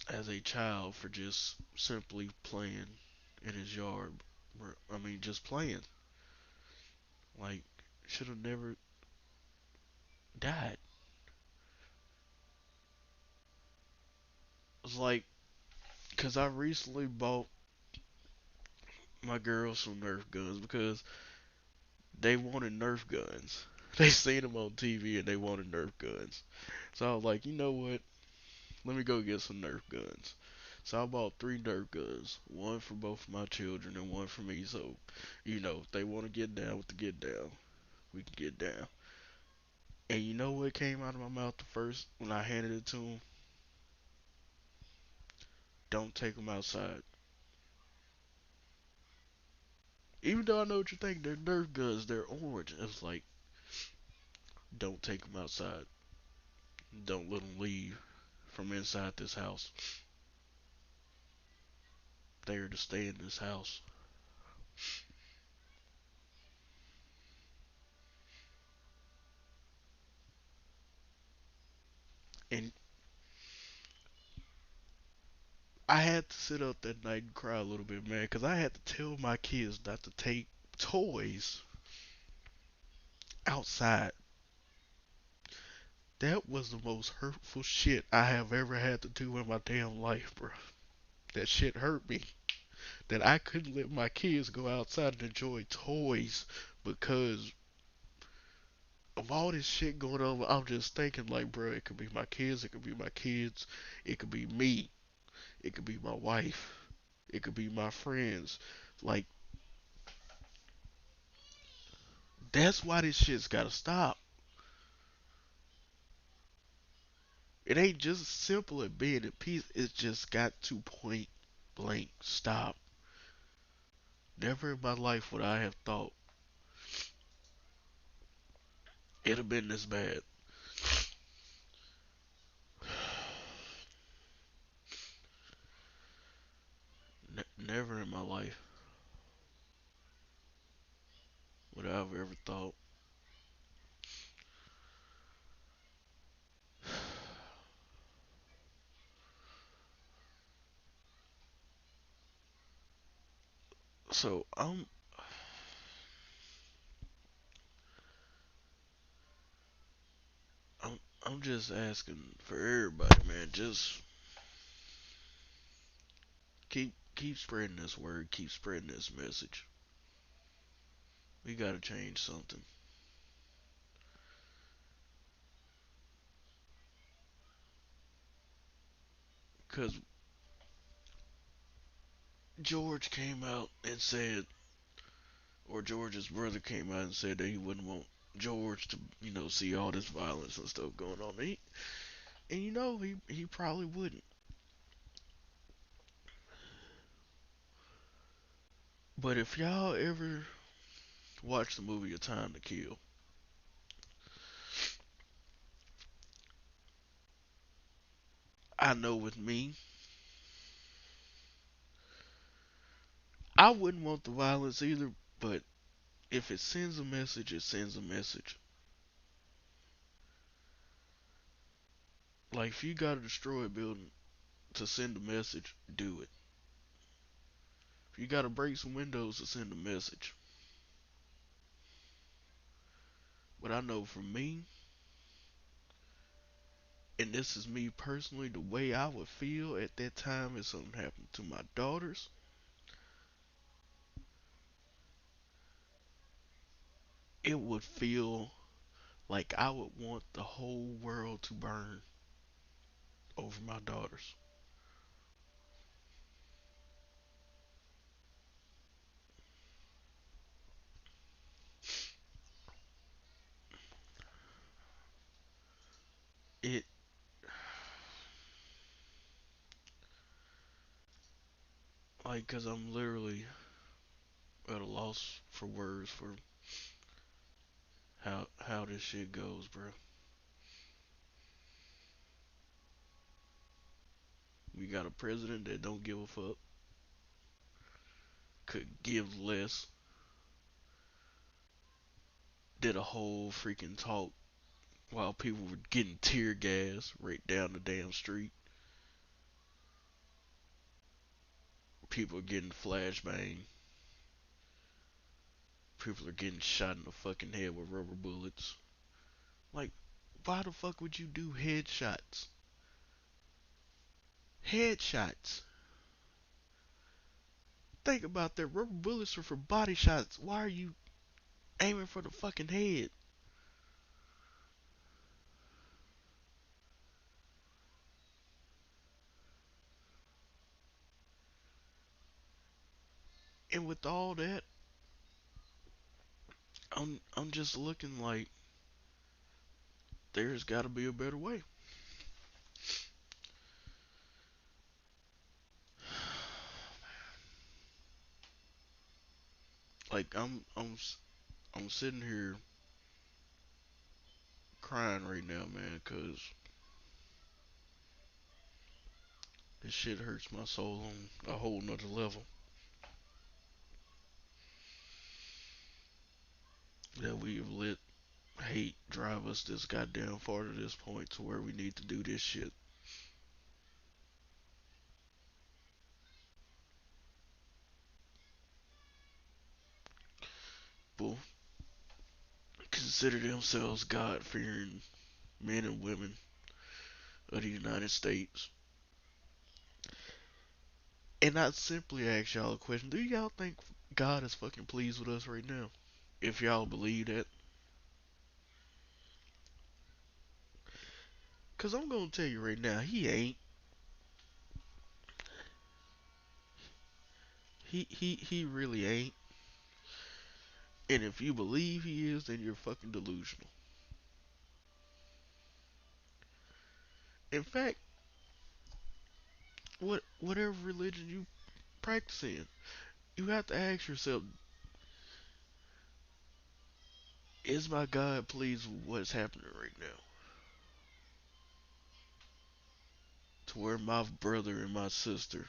As a child for just simply playing in his yard. I mean, just playing. Like, should have never died. It's like, because I recently bought my girls some Nerf guns because they wanted Nerf guns. They seen them on TV and they wanted Nerf guns. So I was like, you know what? Let me go get some Nerf guns. So I bought three Nerf guns, one for both of my children and one for me. So, if they want to get down with the get down, we can get down. And you know what came out of my mouth the first when I handed it to them? Don't take them outside. Even though I know what you think, they're Nerf guns, they're orange. It's like, don't take them outside. Don't let them leave from inside this house. They are to stay in this house. And I had to sit up that night and cry a little bit, man, because I had to tell my kids not to take toys outside. That was the most hurtful shit I have ever had to do in my damn life, bro. That shit hurt me. That I couldn't let my kids go outside and enjoy toys because of all this shit going on. I'm just thinking, like, bro, it could be my kids, it could be my kids, it could be me, it could be my wife, it could be my friends. Like, that's why this shit's gotta stop. It ain't just simple as being at peace. It's just got to point blank stop. Never in my life would I have thought it'd have been this bad. Never in my life would I have ever thought. So I'm just asking for everybody, man. Just keep spreading this word. Keep spreading this message. We gotta change something. Cause George came out and said, or George's brother came out and said that he wouldn't want George to, see all this violence and stuff going on. And he probably wouldn't. But if y'all ever watch the movie A Time to Kill, I know with me, I wouldn't want the violence either, but if it sends a message, it sends a message. Like if you gotta destroy a building to send a message, do it. If you gotta break some windows to send a message. But I know for me, and this is me personally, the way I would feel at that time if something happened to my daughters, it would feel like I would want the whole world to burn over my daughters. It like cuz I'm literally at a loss for words for how this shit goes, bro. We got a president that don't give a fuck, could give less, did a whole freaking talk while people were getting tear gas right down the damn street. People are getting flashbang. People are getting shot in the fucking head with rubber bullets. Like, why the fuck would you do headshots? Headshots. Think about that. Rubber bullets are for body shots. Why are you aiming for the fucking head? And with all that, I'm just looking like there's got to be a better way. Like I'm sitting here crying right now, man, cause This shit hurts my soul on a whole nother level. That we have let hate drive us this goddamn far to this point to where we need to do this shit. People consider themselves God fearing men and women of the United States. And I simply ask y'all a question. Do y'all think God is fucking pleased with us right now? If y'all believe that. Cause I'm gonna tell you right now, he ain't. He really ain't. And if you believe he is, then you're fucking delusional. In fact, whatever religion you practice in, you have to ask yourself, is my God pleased with what's happening right now? To where my brother and my sister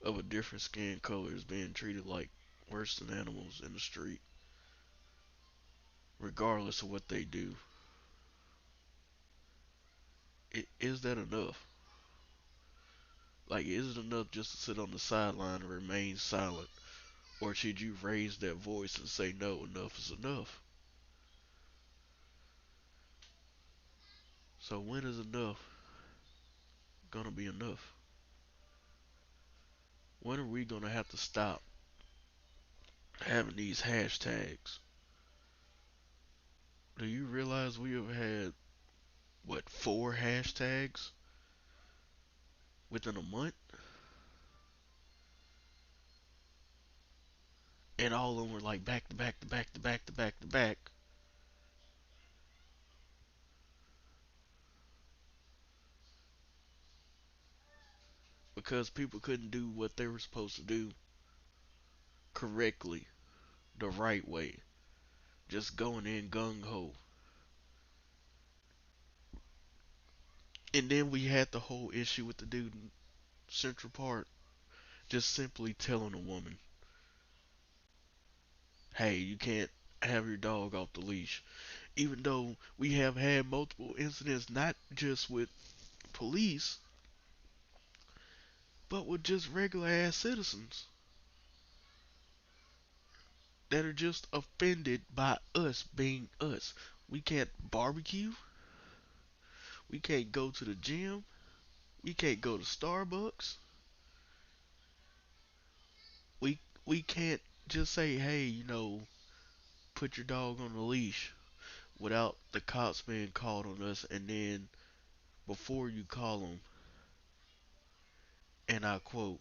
of a different skin color is being treated like worse than animals in the street, regardless of what they do. Is that enough? Like, is it enough just to sit on the sideline and remain silent? Or should you raise that voice and say, no, enough is enough? So, when is enough gonna be enough? When are we gonna have to stop having these hashtags? Do you realize we have had, what, 4 hashtags within a month? And all of them were like back to back to back to back to back to back. Because people couldn't do what they were supposed to do correctly, the right way. Just going in gung ho. And then we had the whole issue with the dude in Central Park just simply telling a woman, hey, you can't have your dog off the leash. Even though we have had multiple incidents, not just with police, but with just regular ass citizens that are just offended by us being us. We can't barbecue. We can't go to the gym. We can't go to Starbucks. We we can't just say, hey, put your dog on the leash without the cops being called on us, and then before you call them, and I quote,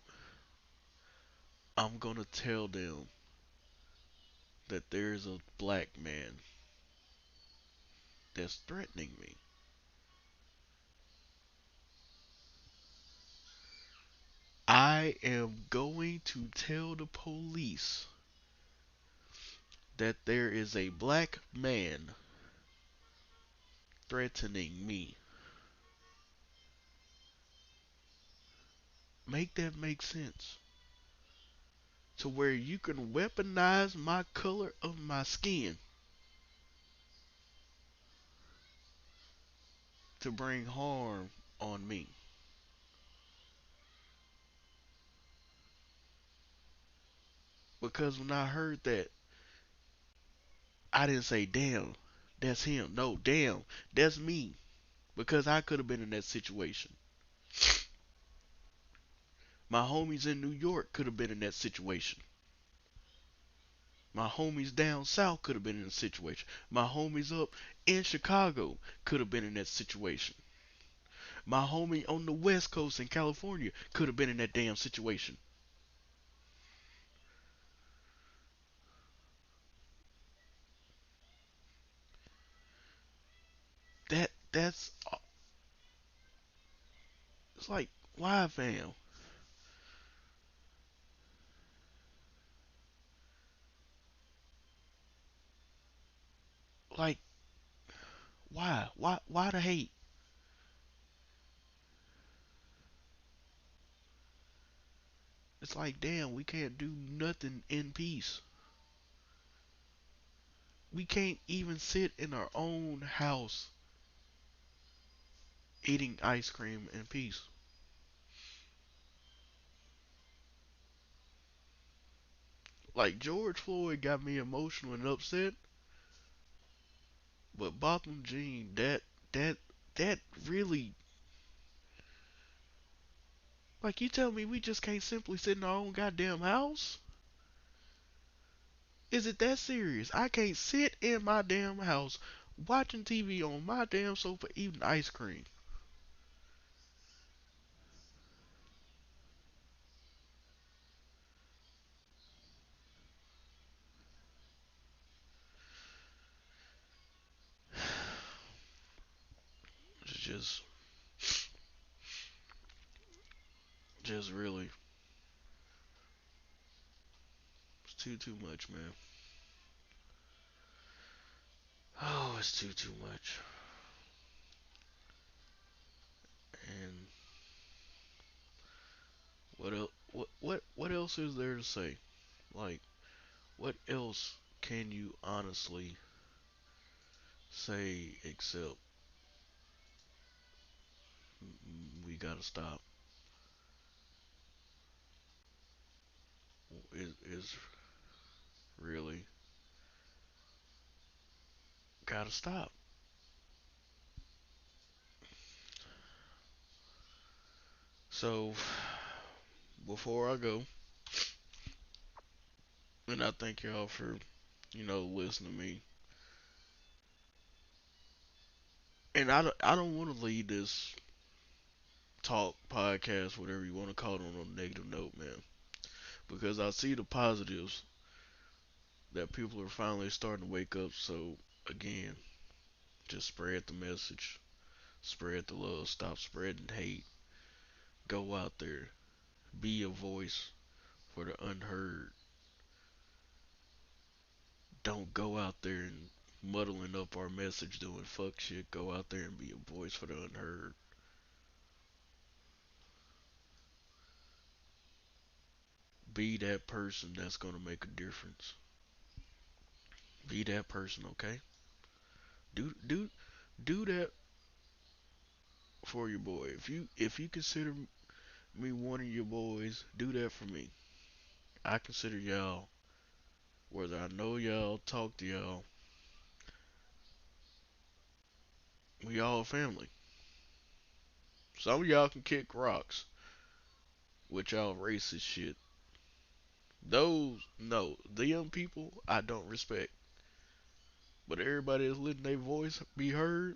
I'm gonna tell them that there's a black man that's threatening me. I am going to tell the police that there is a black man threatening me. Make that make sense. To where you can weaponize my color of my skin to bring harm on me. Because when I heard that, I didn't say, damn, that's him. No, damn, that's me. Because I could have been in that situation. My homies in New York could have been in that situation. My homies down south could have been in a situation. My homies up in Chicago could have been in that situation. My homie on the West Coast in California could have been in that damn situation. That's it's like, why, fam? Like, why? Why the hate? It's like, damn, we can't do nothing in peace. We can't even sit in our own house eating ice cream in peace. Like George Floyd got me emotional and upset, but Botham Jean, that that really, like, you tell me we just can't simply sit in our own goddamn house? Is it that serious? I can't sit in my damn house watching TV on my damn sofa eating ice cream. It's just really, it's too much, man. Oh, it's too much. And what else? What else is there to say? Like, what else can you honestly say except we gotta stop? Is really gotta stop. So before I go, and I thank y'all for listening to me. And I don't want to leave this talk podcast, whatever you want to call it, on a negative note, man. Because I see the positives that people are finally starting to wake up. So again, just spread the message, spread the love, stop spreading hate. Go out there, be a voice for the unheard. Don't go out there and muddling up our message doing fuck shit. Go out there and be a voice for the unheard. Be that person that's gonna make a difference. Be that person, okay? Do do do that for your boy. If you consider me one of your boys, do that for me. I consider y'all, whether I know y'all, talk to y'all, we all family. Some of y'all can kick rocks with y'all racist shit. Those, no, them people I don't respect. But everybody that's letting their voice be heard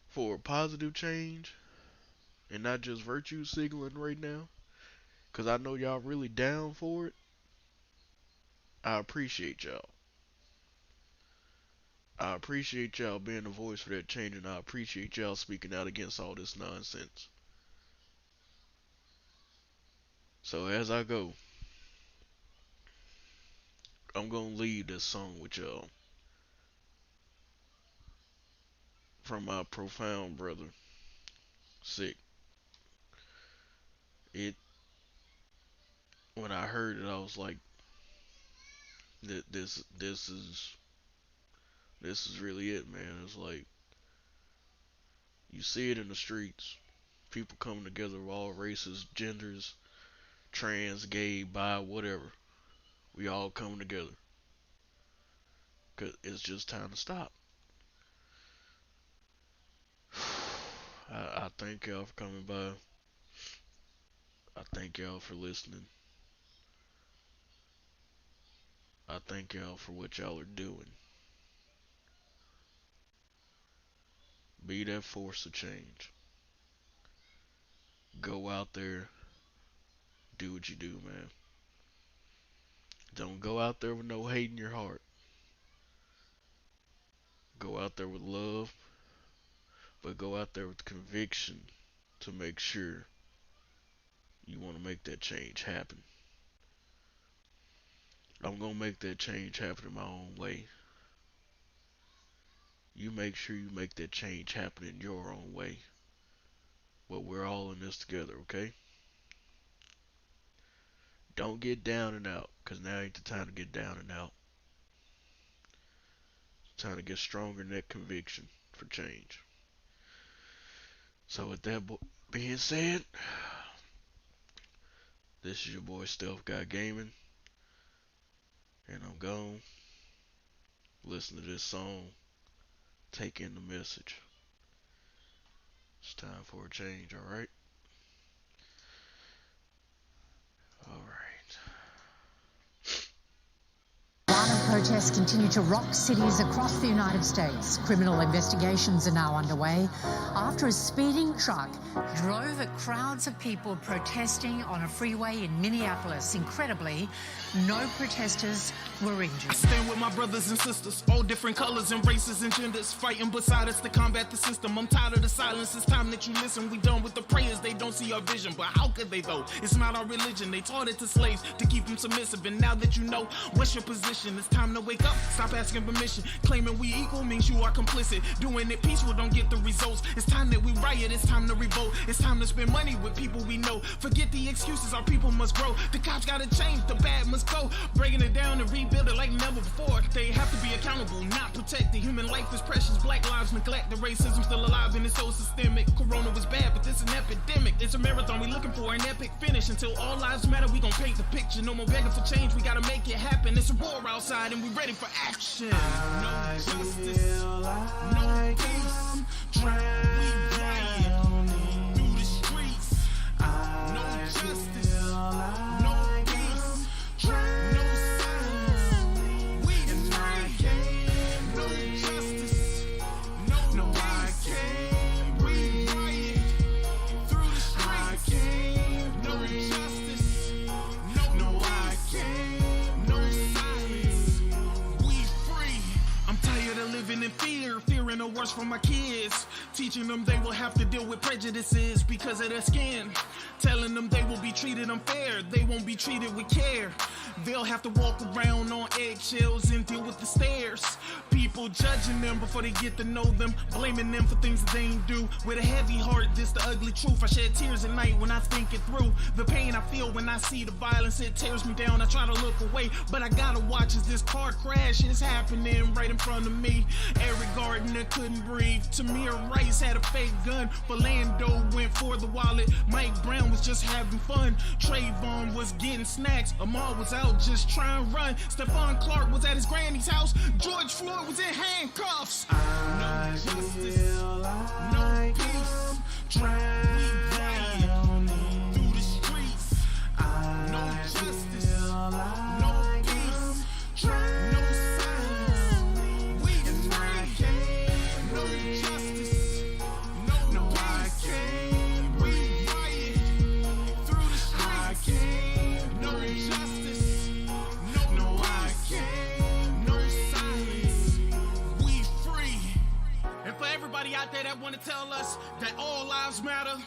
for a positive change and not just virtue signaling right now, because I know y'all really down for it, I appreciate y'all. I appreciate y'all being the voice for that change, and I appreciate y'all speaking out against all this nonsense. So as I go, I'm gonna leave this song with y'all from my profound brother, Sick. It When I heard it, I was like, this is really it, man. It's like you see it in the streets, people coming together of all races, genders, trans, gay, bi, whatever. We all coming together, 'cause it's just time to stop. I thank y'all for coming by. I thank y'all for listening. I thank y'all for what y'all are doing. Be that force of change. Go out there, do what you do, man. Don't go out there with no hate in your heart. Go out there with love, but go out there with conviction to make sure you want to make that change happen. I'm going to make that change happen in my own way. You make sure you make that change happen in your own way. But we're all in this together, okay? Don't get down and out, because now ain't the time to get down and out. It's time to get stronger in that conviction for change. So with that being said, this is your boy Stealth Guy Gaming, and I'm gone. Listen to this song, take in the message. It's time for a change, alright? Alright. Violent protests continue to rock cities across the United States. Criminal investigations are now underway after a speeding truck drove at crowds of people protesting on a freeway in Minneapolis. Incredibly, no protesters were injured. I stand with my brothers and sisters, all different colors and races and genders, fighting beside us to combat the system. I'm tired of the silence, it's time that you listen. We done with the prayers, they don't see our vision, but how could they though? It's not our religion, they taught it to slaves to keep them submissive, and now that you know what's your position, it's time to wake up, stop asking permission. Claiming we equal means you are complicit. Doing it peaceful don't get the results. It's time that we riot, it's time to revolt. It's time to spend money with people we know. Forget the excuses, our people must grow. The cops gotta change, the bad must go. Breaking it down and rebuild it like never before. They have to be accountable, not protected. Human life is precious, black lives neglect. The racism still alive and it's so systemic. Corona was bad, but this is an epidemic. It's a marathon, we looking for an epic finish. Until all lives matter, we gon' paint the picture. No more begging for change, we gotta make it happen. It's a war outside and we ready for action. No justice, no peace. We riot through the streets. No justice, no peace, no silence. We free. No justice, no peace. We riot through the streets. No justice, no peace, no silence. We free. I'm tired of living in fear, fearing the worst from my kids. Teaching them they will have to deal with prejudices because of their skin. Telling them they will be treated unfair, they won't be treated with care. They'll have to walk around on eggshells and deal with the stares. People judging them before they get to know them, blaming them for things that they ain't do. With a heavy heart, this the ugly truth. I shed tears at night when I think it through. The pain I feel when I see the violence, it tears me down. I try to look away, but I gotta watch as this car crash is happening right in front of me. Eric Gardner couldn't breathe. Tamir Rice had a fake gun. Orlando went for the wallet. Mike Brown was just having fun. Trayvon was getting snacks. Amal was out just trying to run. Stephon Clark was at his granny's house. George Floyd was in handcuffs. No justice, no peace. We riot through the streets. No justice, no peace, no silence. We free. No justice, no peace. We riot through the streets. No justice, no peace, no silence. We free. And for everybody out there that want to tell us that all lives matter,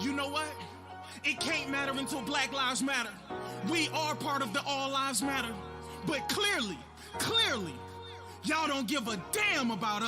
you know what? It can't matter until Black Lives Matter. We are part of the All Lives Matter. But clearly, y'all don't give a damn about us.